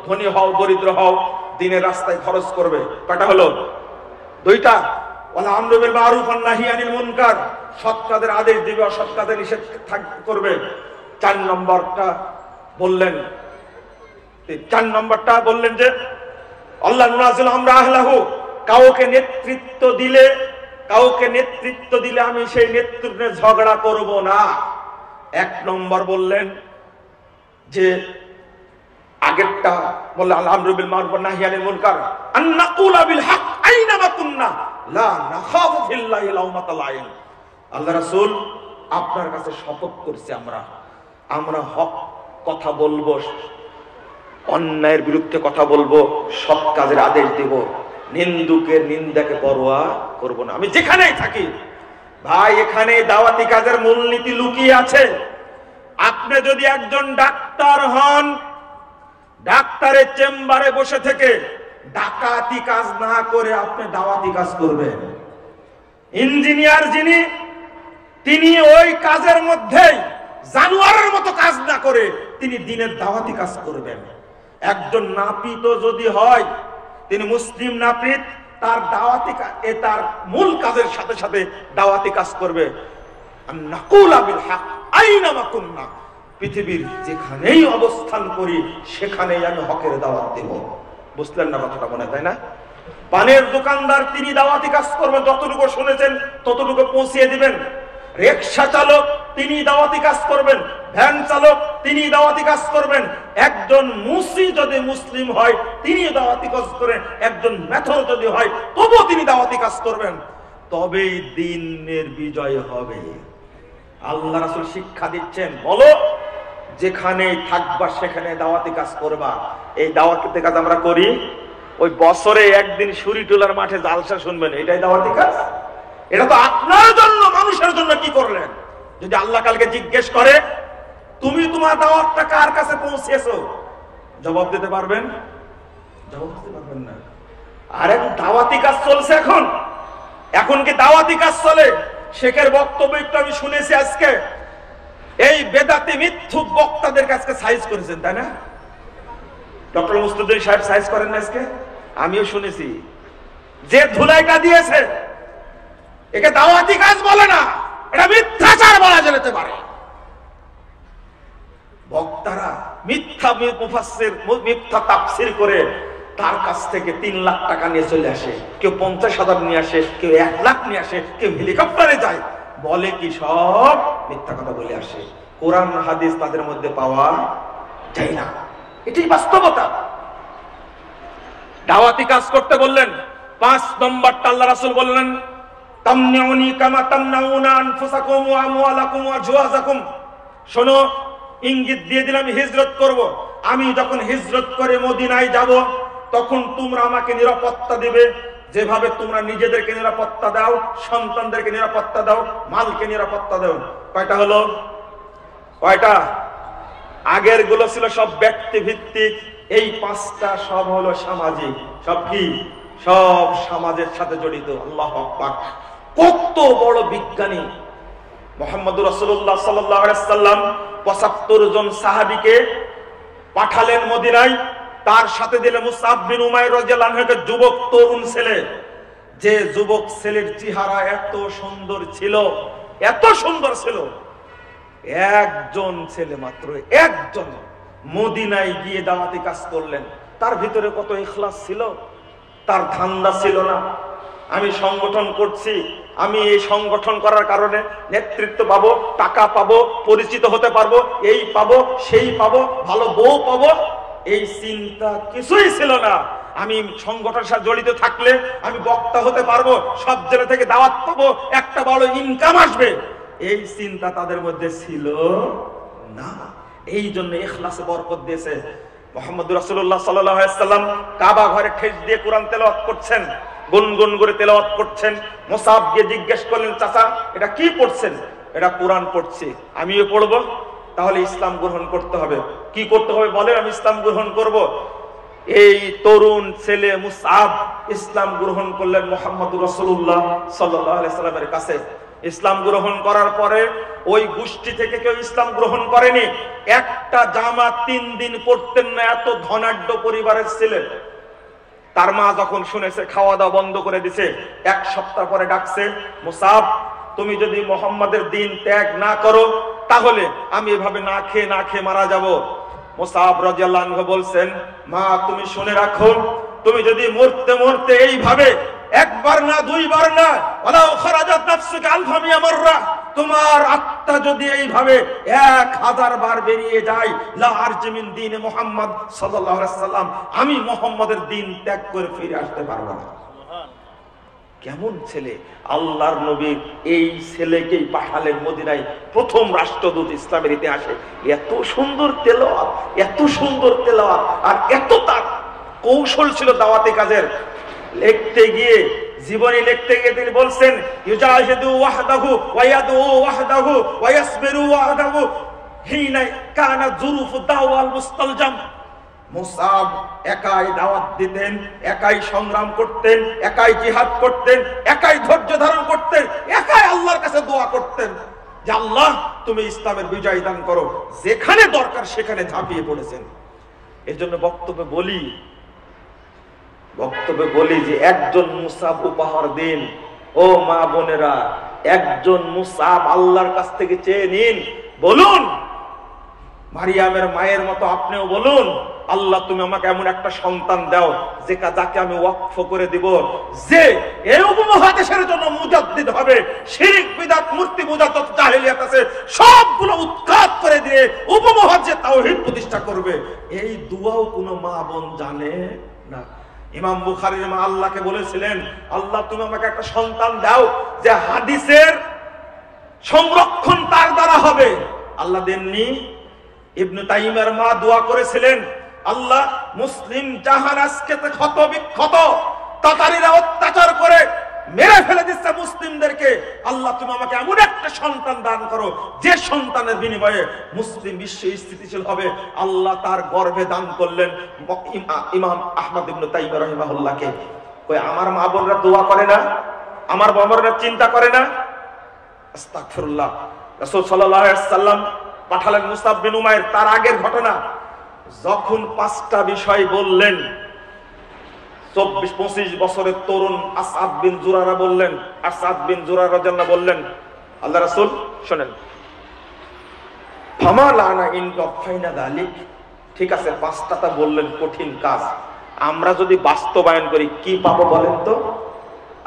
ধনী হও দরিদ্র হও, দ্বীনের রাস্তায় খরচ করবে। কয়টা হলো? 2টা। ওয়ালা আমরু বিল মারুফ ওয়ান নাহি আনিল মুনকার, সৎ কাজের আদেশ দিবে, অসৎ কাজের নিষেধ করবে। 4 নম্বরটা বললেন, 4 নম্বরটা বললেন যে আল্লাহ নুনাজিল আমরা আহলাহু, কাউকে নেতৃত্ব দিলে আমি সেই নেতৃত্বে ঝগড়া করব না। 1 নম্বর বললেন যে আগেরটা বললেন আল আমরু বিল মারুফ ওয়ান নাহি আনিল মুনকার, আন নাকুলা বিল হক আইনামা কুন্না লা নাখাফু ফিল্লাহি লাউমাতা লাইন। আল্লাহ রাসূল আপনার কাছে শপথ করছি, আমরা হক কথা বলবো, অন্যায়ের বিরুদ্ধে কথা বলবো, সৎ কাজের আদেশ দেব, নিন্দুকের নিন্দাকে পরোয়া করব না, আমি যেখানেই থাকি। ভাই, এখানে দাওয়াতি কাজের মূলনীতি লুকিয়ে আছে। আপনি যদি একজন ডাক্তার হন, ডাক্তারের চেম্বারে বসে থেকে ডাকাতি কাজ না করে আপনি দাওয়াতি কাজ করবেন। ইঞ্জিনিয়ার যিনি, তিনি ওই কাজের মধ্যেই জানোয়ারের মতো কাজ না করে তিনি দ্বীনের দাওয়াতি কাজ করবেন। একজন নাপিত যদি হয়, তিনি মুসলিম নাপিত, তার দাওয়াতি তার মূল কাজের সাথে সাথে দাওয়াতি কাজ করবে। নাকুলা বিল হক আইনামা কুন্না, পৃথিবীর যেখানেই অবস্থান করি সেখানেই আমি হকের দাওয়াত দেব। বুঝলেন না কথাটা মনে, তাই না? পানের দোকানদার তিনি দাওয়াতি কাজ করবেন, যতটুকু শুনেছেন ততটুকু পৌঁছিয়ে দিবেন। রিকশা চালক তিনি দাওয়াতি কাজ করবেন, ভ্যান চালক তিনি দাওয়াতি কাজ করবেন। একজন মুসি যদি মুসলিম হয় তিনি দাওয়াতি কাজ করেন, একজন মেথর যদি হয় তবুও তিনি দাওয়াতি কাজ করবেন। তবেই দ্বীনের বিজয় হবে। আল্লাহ রাসূল শিক্ষা দিচ্ছেন, বলো যেখানে থাকবা সেখানে দাওয়াতি কাজ করবা। এই দাওয়াতি কাজ আমরা করি। ওই বছরে একদিন সুরিটোলার মাঠে জালসা শুনবেন, এটাই দাওয়াতি কাজ? এটা তো আপনার জন্য, মানুষের জন্য কি করলেন? যদি আল্লাহ কালকে জিজ্ঞেস করে তুমি তোমার দাওয়াতটা কার কাছে পৌঁছেছো, জবাব দিতে পারবেন? জবাব দিতে পারবেন না। আরে দাওয়াতি কাজ চলছে এখন কি দাওয়াতি কাজ চলে? শেখের বক্তব্য একটু আমি শুনেছি আজকে। এই বেদাতি মিথ্যুক বক্তাদের কাছে সাইজ করেছেন, তাই না? ডক্টর মুস্তাফিজ সাহেব সাইজ করেন না আজকে? আমিও শুনেছি। যে ধুলাইটা দিয়েছে একে দাওয়াতি কাজ বলে না, এটা মিথ্যাচার বলা যেতে পারে। বক্তারা মিথ্যা মুফাসসির, মিথ্যা তাফসীর করে তার কাছ থেকে 3 লাখ টাকা নিয়ে চলে আসে, কেউ 50,000 নিয়ে আসে, কেউ 1 লাখ নিয়ে আসে, কেউ হেলিকপ্টারে যায়, বলে কি সব মিথ্যা কথা বলে আসে। কোরআন হাদিস তাদের মধ্যে পাওয়া যায় না, এটাই বাস্তবতা। দাওয়াতি কাজ করতে বললেন। 5 নম্বরটা আল্লাহ রাসূল বললেন তামনাউনি কামা তামনাউনা আনফুসাকুম ওয়া আমওয়ালাকুম ওয়া আজওয়াজাকুম। শোনো, ইঙ্গিত দিয়ে দিলাম হিজরত করব। আমি যখন হিজরত করে মদিনায় যাব তখন তোমরা আমাকে নিরাপত্তা দিবে, যেভাবে তোমরা নিজেদেরকে নিরাপত্তা দাও, সন্তানদেরকে নিরাপত্তা দাও, মালকে নিরাপত্তা দাও। কয়টা হলো? কয়টা? আগের গুলো ছিল সব ব্যক্তি ভিত্তিক, এই পাঁচটা সব হলো সামাজিক। সব কি? সব সমাজের সাথে জড়িত। আল্লাহু আকবার! কত বড় বিজ্ঞানী মুহাম্মদুর রাসূলুল্লাহ সাল্লাল্লাহু আলাইহি সাল্লাম ৭৫ জন সাহাবীকে পাঠালেন মদিনায়। তার সাথে দিলে মুসআব বিন উমাইর রাদিয়াল্লাহু আনহু, যুবক তরুণ ছেলে। যে যুবক ছেলের চেহারা এত সুন্দর ছিল, এত সুন্দর ছিল, একজন ছেলে মাত্র, একজন মদিনায় গিয়ে দাওয়াতি কাজ করলেন। তার ভিতরে কত ইখলাস ছিল! তার ধান্দা ছিল না আমি সংগঠন করছি, আমি এই সংগঠন করার কারণে নেতৃত্ব পাবো, টাকা পাবো, পরিচিত হতে পারবো, এই পাবো, সেই পাবো, ভালো বউ পাবো, এই চিন্তা কিছুই ছিল না। আমি সংগঠনের সাথে জড়িত থাকলে আমি বক্তা হতে পারবো, সব জেলা থেকে দাওয়াত পাবো, একটা বড় ইনকাম আসবে, এই চিন্তা তাদের মধ্যে ছিল না। এই জন্য ইখলাসে বরকত দিয়েছে। মুহাম্মদুর রাসূলুল্লাহ সাল্লাল্লাহু আলাইহি সাল্লাম কাবা ঘরে ঠেস দিয়ে কোরআন তেলাওয়াত করছেন, গুনগুন করে তেলাওয়াত করছেন। মুসাব গিয়ে জিজ্ঞেস করলেন, চাচা এটা কি পড়ছেন? এটা কোরআন পড়ছি। আমিও পড়বো, তাহলে ইসলাম গ্রহণ করতে হবে। কি করতে হবে বলেন? আমি ইসলাম গ্রহণ করব। এই তরুণ ছেলে মুসআব ইসলাম গ্রহণ করলেন মুহাম্মদুর রাসূলুল্লাহ সাল্লাল্লাহু আলাইহি সাল্লামের কাছে। ইসলাম গ্রহণ করার পরে ওই গোষ্ঠী থেকে কেউ ইসলাম গ্রহণ করেনি। একটা জামা 3 দিন পরতেন না, এত ধনাঢ্য পরিবারের ছিলেন। তার মা যখন শুনেছে, খাওয়া দাওয়া বন্ধ করে দিছে। 1 সপ্তাহ পরে ডাকছে, মুসাব তুমি যদি মুহাম্মাদের দিন ত্যাগ না করো তাহলে আমি এভাবে না খেয়ে মারা যাব। মুসাব রাদিয়াল্লাহু আনহু বলছেন, মা তুমি শুনে রাখো, তুমি যদি মরতে এইভাবে একবার না দুইবার না, ওয়ালাউ খারাজাত নাফসুকা আলফা মিয়া মাররা, তোমার আত্মা যদি এইভাবে 1000 বার বেরিয়ে যায়, লা আরজি মিন দ্বীনে মুহাম্মদ সাল্লাল্লাহু আলাইহি সাল্লাম, আমি মুহাম্মাদের দিন ত্যাগ করে ফিরে আসতে পারবো না। কেমন ছেলে! আল্লাহর নবী এই ছেলেকেই পাঠালেন মদিনায়, প্রথম রাষ্ট্রদূত ইসলামের ইতিহাসে। এত সুন্দর তেলাওয়াত, এত সুন্দর তেলাওয়াত, আর এত তার কৌশল ছিল দাওয়াতি কাজের। লিখতে গিয়ে, জীবনী লিখতে গিয়ে তিনি বলছেন, ইউজাহিদু ওয়াহদাহু ওয়া ইয়াদউ ওয়াহদাহু ওয়া ইয়াসবিরু ওয়াহদাহু হিনা কানা যুরুফু দাওয়াল মুস্তালজাম। মুসাব একাই দাওয়াত দিতেন, একাই সংগ্রাম করতেন, একাই জিহাদ করতেন, একাই ধৈর্য ধারণ করতেন, একাই আল্লাহর কাছে দোয়া করতেন যে আল্লাহ তুমি ইসলামের বিজয় দান করো। যেখানে দরকার সেখানে ঝাঁপিয়ে পড়েছেন। এজন্য বক্তব্যে বলি যে একজন মুসাব উপহার দিন। ও মা বোনেরা, একজন মুসাব আল্লাহর কাছ থেকে চেয়ে নিন। বলুন, মারিয়ামের মায়ের মতো আপনিও বলুন, আল্লাহ তুমি আমাকে এমন একটা সন্তান দাও যাকে আমি ওয়াকফ করে দিব, যে এই উপমহাদেশের জন্য মুজাদ্দিদ হবে, শিরক বিদআত মূর্তি পূজা যত জাহেলিয়াত আছে সবগুলো উৎখাত করে দিয়ে উপমহাদেশে তাওহীদ প্রতিষ্ঠা করবে। এই দুয়াও কোনো মা বোন জানে না। ইমাম বুখারীর মা আল্লাহকে বলেছিলেন, আল্লাহ তুমি আমাকে একটা সন্তান দাও যে হাদিসের সংরক্ষণ তার দ্বারা হবে। আল্লাহ দেননি। ইবনে তাইমিয়ার মা দোয়া করেছিলেন, আল্লাহ মুসলিম জাহান আজকে ক্ষত বিক্ষত, তাতারীরা অত্যাচার করে মেরে ফেলে দিচ্ছে মুসলিমদেরকে, আল্লাহ তুমি আমাকে এমন একটা সন্তান দান করো যে সন্তানের বিনিময়ে মুসলিম বিশ্ব স্থিতিশীল হবে। আল্লাহ তার গর্ভে দান করলেন ইমাম আহমদ ইবনে তাইমিয়া রাহিমাহুল্লাহকে। কই আমার মা বোনরা দোয়া করে না? আমার মা বোনরা চিন্তা করে না? আস্তাগফিরুল্লাহ। রাসূল সাল্লাল্লাহু আলাইহি সাল্লাম পাঠালেন মুসআব বিন উমাইর। তার আগের ঘটনা, যখন 5টা বিষয় বললেন, 24-25 বছরের তরুণ আসাদ বিন জুরারা বললেন, আসাদ বিন জুরারা রাদিয়াল্লাহু বললেন, আল্লাহ রাসূল শুনেন, ফামা লানা ইন কাফাইনা যালিক, ঠিক আছে 5টা বললেন, কঠিন কাজ, আমরা যদি বাস্তবায়ন করি কি পাবো বলেন তো?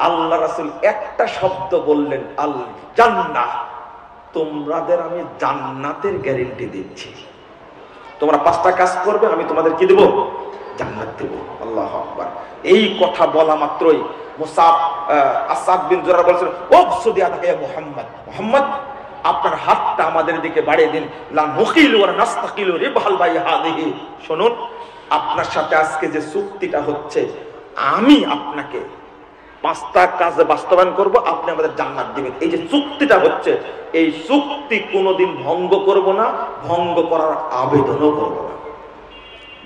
আল্লাহ রাসূল একটা শব্দ বললেন, আল জান্নাহ, তোমাদের আমি জান্নাতের গ্যারান্টি দিচ্ছি। তোমরা 5টা কাজ করবে, আমি তোমাদের কি দেব? জান্নাত দেব। আল্লাহু আকবার। এই কথা বলা মাত্রই মুসাব আসাদ বিন জুরার বলেছেন, ও সুদিয়া তাকে মুহাম্মদ, মুহাম্মদ আপনার হাতটা আমাদের দিকে বাড়িয়ে দিন। লা নুকিলু ওয়া নাস্তাকিলু রিবহাল বাই হাদিহি। শুনুন, আপনার সাথে আজকে যে চুক্তিটা হচ্ছে, আমি আপনাকে 5টা কাজে বাস্তবায়ন করব, আপনি আমাদের জান্নাত দিবেন। এই যে চুক্তিটা হচ্ছে, এই চুক্তি কোনোদিন ভঙ্গ করব না, ভঙ্গ করার আবেদনও করব না।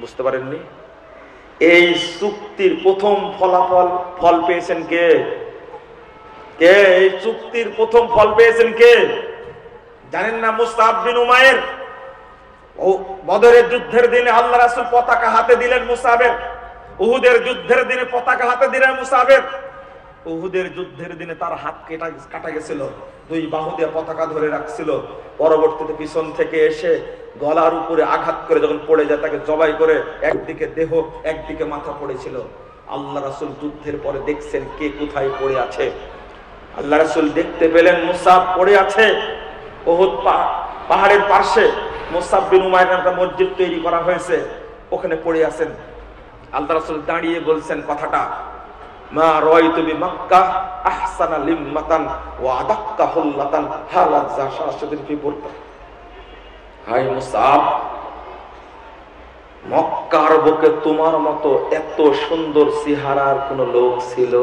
বুঝতে পারেননি? এই চুক্তির প্রথম ফল পেয়েছেন কে? কে এই চুক্তির প্রথম ফল পেয়েছেন কে জানেন না? মুসআব বিন উমাইর। ও বদরের যুদ্ধের দিনে আল্লাহ রাসূল পতাকা হাতে দিলেন মুসআবের। উহুদের যুদ্ধের দিনে পতাকা হাতে দিলেন মুসআবের। উহুদের যুদ্ধের দিনে তার হাত কাটা গেছিল, 2 বাহু দিয়ে পতাকা ধরে রাখছিল। পরবর্তীতে পিছন থেকে এসে গলার উপরে আঘাত করে যখন পড়ে যায়, তাকে জবাই করে একদিকে দেহ একদিকে মাথা পড়েছিল। আল্লাহ রাসূল যুদ্ধের পরে দেখছেন কে কোথায় পড়ে আছে। আল্লাহ রাসূল দেখতে পেলেন মুসআব পড়ে আছে উহুদ পাহাড়ের পাশে। মুসআব বিন উমাইর একটা মসজিদ তৈরি করা হয়েছে, ওখানে পড়ে আছেন। আল্লাহ রাসূল দাঁড়িয়ে বলছেন কথাটা, মা রাআইতু বিমাক্কা আহসানা লিম্মাতান ওয়া আদাক্কা হুল্লাতান হালাত জাশাশাদিন ফি বুরতা। হাই মুসআব, মক্কার বুকে তোমার মতো এত সুন্দর চেহারার কোন লোক ছিল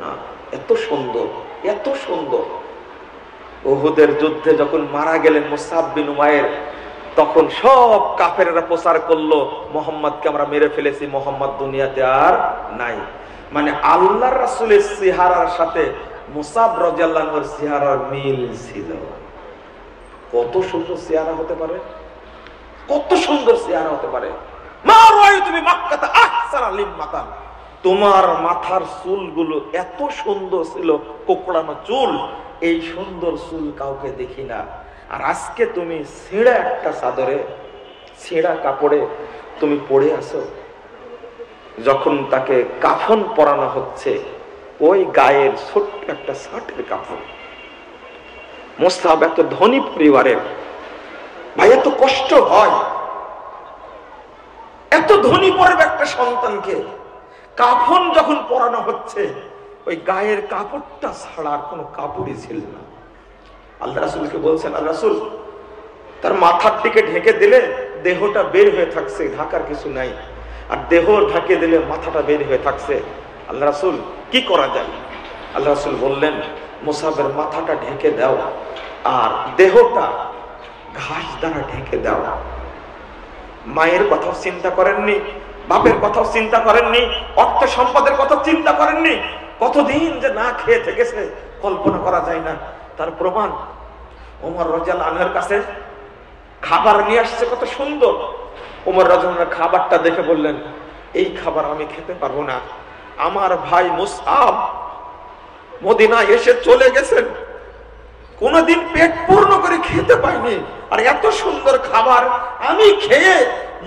না। এত সুন্দর, এত সুন্দর। উহুদের যুদ্ধে যখন মারা গেলেন মুসআব বিন উমাইর, তখন সব কাফেররা প্রচার করলো মুহাম্মদকে আমরা মেরে ফেলেছি, মুহাম্মদ দুনিয়াতে আর নাই। মানে আল্লাহর রাসূলের চেহারার সাথে মুসআব রাদিয়াল্লাহু আনহুর চেহারার মিল ছিল। কত সুন্দর চেহারা হতে পারে, কত সুন্দর চেহারা হতে পারে। মা রাআইতু বিমাক্কাতা আহসানা লিম্মাতান। তোমার মাথার চুলগুলো এত সুন্দর ছিল, কোকড়ানো চুল। এই সুন্দর চুল কাউকে দেখি না। আর আজকে তুমি ছেঁড়া একটা চাদরে, ছেঁড়া কাপড়ে তুমি পড়ে আছো। যখন তাকে কাফন পরানো হচ্ছে, ওই গায়ের ছোট্ট একটা শার্টের কাপড়। মুসআব এত ধনী পরিবারের, ভাই এত কষ্ট হয়, এত ধনী পরিবার একটা সন্তানকে কাফন যখন পরানো হচ্ছে, ওই গায়ের কাপড়টা ছাড়ার কোনো কাপড়ই ছিল না। আল্লাহ রাসূলকে বলছেন, আল্লাহ রাসূল তার মাথার দিকে ঢেকে দিলে দেহটা বের হয়ে থাকছে, ঢাকার কিছু নাই। আর দেহ ঢাকে দিলে মাথাটা বের হয়ে থাকছে। আল্লাহ রাসূল কি করা যায়? আল্লাহ রাসূল বললেন, মুসআবের মাথাটা ঢেকে দাও আর দেহটা ঘাস দ্বারা ঢেকে দাও। মায়ের কথাও চিন্তা করেননি, বাপের কথাও চিন্তা করেননি, অর্থ সম্পদের কথা চিন্তা করেননি। কতদিন যে না খেয়ে থেকেছে কল্পনা করা যায় না। তার প্রমাণ ওমর রাদিয়াল্লাহু আনহুর কাছে খাবার নিয়ে আসছে, কত সুন্দর। ওমর রাদিয়াল্লাহু আনহু খাবারটা দেখে বললেন, এই খাবার আমি খেতে পারবো না। আমার ভাই মুসআব মদিনা এসে চলে গেছেন, কোনদিন পেট পূর্ণ করে খেতে পাইনি, আর এত সুন্দর খাবার আমি খেয়ে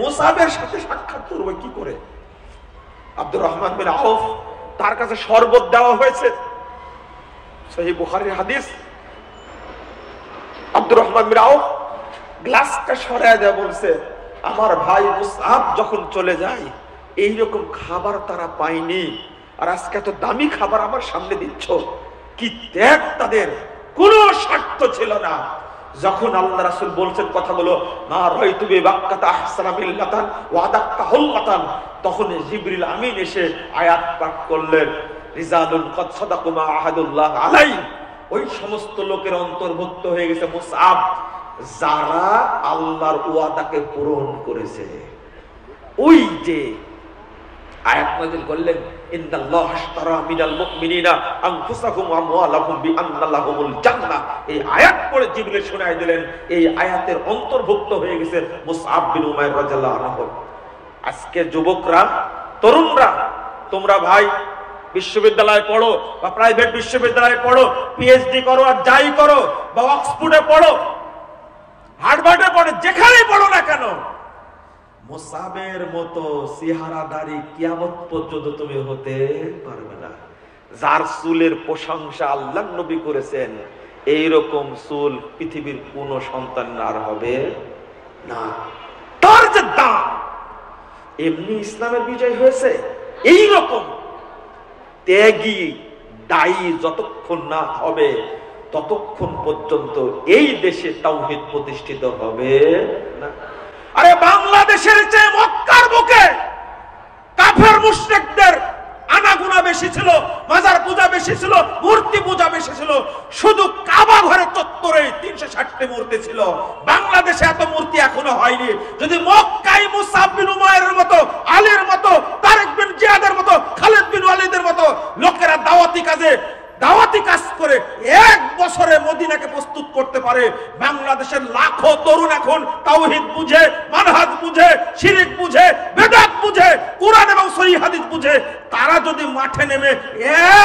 মুসআবের সাথে সাক্ষাৎ করব কি করে? আব্দুর রহমান বিন আউফ, তার কাছে শরবত দেওয়া হয়েছে, সহিহ বুখারীর হাদিস। আব্দুর রহমান বিন আউফ গ্লাসটা সরায় দেয়া বলছে, আমার ভাই মুসআব যখন চলে যায় এইরকম খাবার তারা পায়নি, আর আজকে এত দামি খাবার আমার সামনে দিচ্ছ। কি ত্যাগ তাদের, কোনো স্বার্থ ছিল না। যখন আল্লাহ রাসূল বলছেন কথাগুলো, মা রাআইতু বিমাক্কাতা আহসানা মিল্লাতান ওয়া আদাক্কা হুল্লাতান, তখন জিবরিল আমিন এসে আয়াত পাঠ করলেন, রিজালুন কদ সাদাকু মা আহাদুল্লাহ আলাইহি। ওই সমস্ত লোকের অন্তর্ভুক্ত হয়ে গেছে মুসআব, যারা আল্লাহর ওয়াদাকে পূরণ করেছে। ওই যে আয়াত নাযিল করলেন, ইন্নাল্লাহা আশতারা মিনাল মুমিনিনা আনফুসাহুম ওয়া আমওয়ালাহুম বিআন্না লাহুমুল জান্নাহ। এই আয়াত পড়ে জিবরিল শোনায় দিলেন, এই আয়াতের অন্তর্ভুক্ত হয়ে গেছে মুসআব বিন উমাইর রাদিয়াল্লাহু আনহু। আজকে যুবকরা, তরুণরা, তোমরা ভাই বিশ্ববিদ্যালয়ে পড়ো বা প্রাইভেট বিশ্ববিদ্যালয়ে পড়ো, পিএইচডি করো আর যাই করো, বা অক্সফোর্ডে পড়ো, হার্ভার্ডে পড়ো, যেখানেই পড়ো না কেন, মুসআবের মতো চেহারাদারি কিয়ামত পর্যন্ত তুমি হতে পারবে না। যার চুলের প্রশংসা আল্লাহর নবী করেছেন, এইরকম চুল পৃথিবীর কোন সন্তান আর হবে না। তার যে দাম, এমনি ইসলামের বিজয় হয়েছে? এই রকম ত্যাগী দায়ী যতক্ষণ না হবে ততক্ষণ পর্যন্ত এই দেশে তাওহীদ প্রতিষ্ঠিত হবে না। আরে বাংলাদেশের চেয়ে মক্কার বুকে কাফের মুশরিকদের আনাগুনা বেশি ছিল, মাজার পূজা বেশি ছিল, মূর্তি পূজা বেশি ছিল। শুধু কাবা ঘরের চত্বরে 360টি মূর্তি ছিল। বাংলাদেশে এত মূর্তি এখনো হয়নি। যদি মক্কায় মুসআব বিন উমাইরের মতো, আলীর মতো, তারেক বিন জিয়াদের মতো, খালিদ বিন ওয়ালিদের মতো লোকেরা দাওয়াতি কাজ করে এক বছরে মদিনাকে প্রস্তুত করতে পারে, বাংলাদেশের লাখো তরুণ এখন তাওহীদ বুঝে, মানহাজ বুঝে, শিরক বুঝে, বেদাত বুঝে, কোরআন এবং সহিহ হাদিস বুঝে, তারা যদি মাঠে নেমে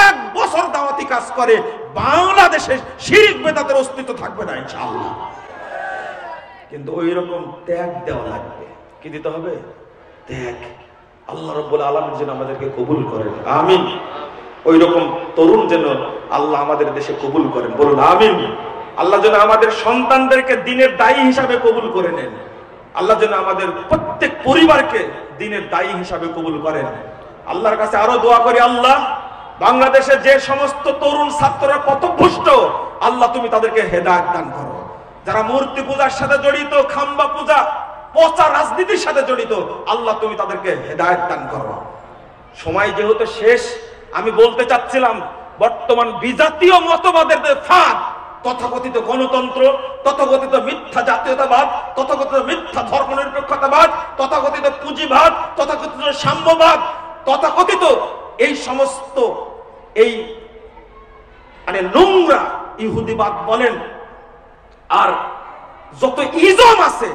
এক বছর দাওয়াতি কাজ করে, বাংলাদেশে শিরক বেদাতের অস্তিত্ব থাকবে না ইনশাআল্লাহ। কিন্তু ওই রকম ত্যাগ দেওয়া লাগবে। কি দিতে হবে? ত্যাগ। আল্লাহ রাব্বুল আলামিন যেন আমাদেরকে কবুল করেন, আমিন। ওই রকম তরুণ যেন আল্লাহ আমাদের দেশে কবুল করেন, বলুন আমিন। আল্লাহ যেন আমাদের সন্তানদেরকে দ্বীনের দায়ী হিসাবে কবুল করে নেন। আল্লাহ যেন আমাদের প্রত্যেক পরিবারকে দ্বীনের দায়ী হিসাবে কবুল করেন। আল্লাহর কাছে আরো দোয়া করি, আল্লাহ বাংলাদেশে যে সমস্ত তরুণ ছাত্ররা পথভ্রষ্ট, আল্লাহ তুমি তাদেরকে হেদায়েত দান করো। যারা মূর্তি পূজার সাথে জড়িত, খাম্বা পূজা, পচা রাজনীতির সাথে জড়িত, আল্লাহ তুমি তাদেরকে হেদায়েত দান করো। সময় যেহেতু শেষ, আমি বলতে চাচ্ছিলাম বর্তমান বিজাতীয় মতবাদের যে ফাঁদ, তথাকথিত গণতন্ত্র, তথাকথিত মিথ্যা জাতীয়তাবাদ, তথাকথিত মিথ্যা ধর্মনিরপেক্ষতাবাদ, তথাকথিত পুঁজিবাদ, তথাকথিত সাম্যবাদ, তথাকথিত এই সমস্ত এই মানে নোংরা ইহুদিবাদ বলেন, আর যত ইজম আছে,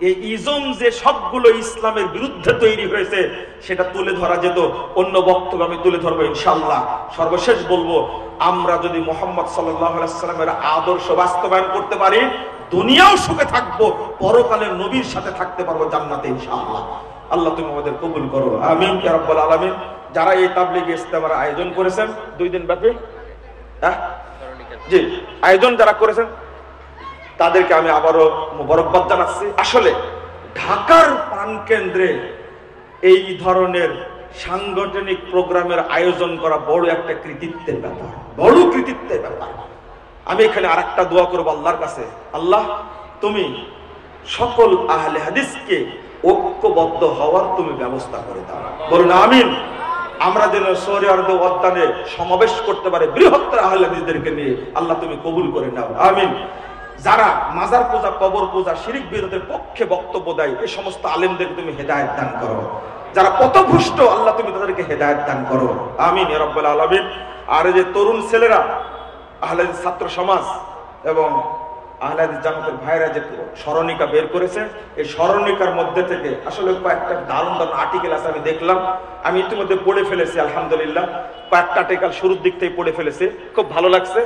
এই ইজম যে সবগুলো ইসলামের বিরুদ্ধে তৈরি হয়েছে সেটা তুলে ধরা যেত। অন্য বক্তব্য আমি তুলে ধরবো ইনশাআল্লাহ। সর্বশেষ বলবো, আমরা যদি মুহাম্মদ সাল্লাল্লাহু আলাইহি সাল্লামের আদর্শ বাস্তবায়ন করতে পারি, দুনিয়াও সুখে থাকবো, পরকালে নবীর সাথে থাকতে পারবো জান্নাতে ইনশাআল্লাহ। আল্লাহ তুমি আমাদের কবুল করো, আমিন ইয়া রাব্বাল আলামিন। যারা এই তাবলীগ ইজতেমার আয়োজন করেছেন 2 দিন ব্যাপী, জি আয়োজন যারা করেছেন তাদেরকে আমি আবারও মোবারকবাদ জানাচ্ছি। আসলে ঢাকার প্রাণকেন্দ্রে এই ধরনের সাংগঠনিক প্রোগ্রামের আয়োজন করা বড় একটা কৃতিত্বের ব্যাপার, বড় কৃতিত্বের ব্যাপার। আমি এখানে আরেকটা দোয়া করবো আল্লাহর কাছে, আল্লাহ তুমি সকল আহলে হাদিসকে ঐক্যবদ্ধ হওয়ার তুমি ব্যবস্থা করে দাও, বলুন আমিন। আমরা যেন শহরে আরদ উদ্যানে সমাবেশ করতে পারে বৃহত্তর আহলে হাদিসদেরকে নিয়ে, আল্লাহ তুমি কবুল করে নাও, আমিন। যারা মাজার পূজা, কবর পূজা, শিরক বিরোধের পক্ষে বক্তব্য দেয়, এই সমস্ত আলেমদের তুমি হেদায়েত দান করো। যারা পথভ্রষ্ট, আল্লাহ তুমি তাদেরকে হেদায়েত দান করো, আমিন ইয়া রাব্বাল আলামিন। আর এই যে তরুণ ছেলেরা, আহলে হাদিস ছাত্র সমাজ এবং আহলে হাদিস জামাতের ভাইরা যে স্মরণিকা বের করেছে, এই স্মরণিকার মধ্যে থেকে আসলে কয়েকটা দারুণ দারুণ আর্টিকেল আছে, আমি দেখলাম, আমি ইতিমধ্যে পড়ে ফেলেছি আলহামদুলিল্লাহ। কয়েকটা আর্টিকেল শুরুর দিক থেকে পড়ে ফেলেছি, খুব ভালো লাগছে।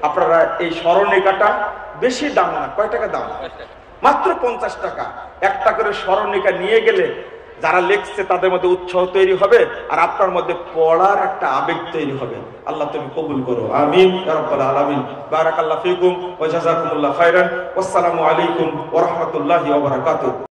আপনারা এই স্মরণিকাটা, বেশি দাম না, কয় টাকা দাম? মাত্র 50 টাকা। একটা করে স্মরণিকা নিয়ে গেলে যারা লিখছে তাদের মধ্যে উৎসাহ তৈরি হবে, আর আপনার মধ্যে পড়ার একটা আবেগ তৈরি হবে। আল্লাহ তুমি কবুল করো, আমিন ইয়া রাব্বাল আলামিন। বারাকাল্লাহু ফিকুম ওয়া জাযাকুমুল্লাহু খাইরান। আসসালামু আলাইকুম ওয়া রাহমাতুল্লাহি ওয়া বারাকাতুহু।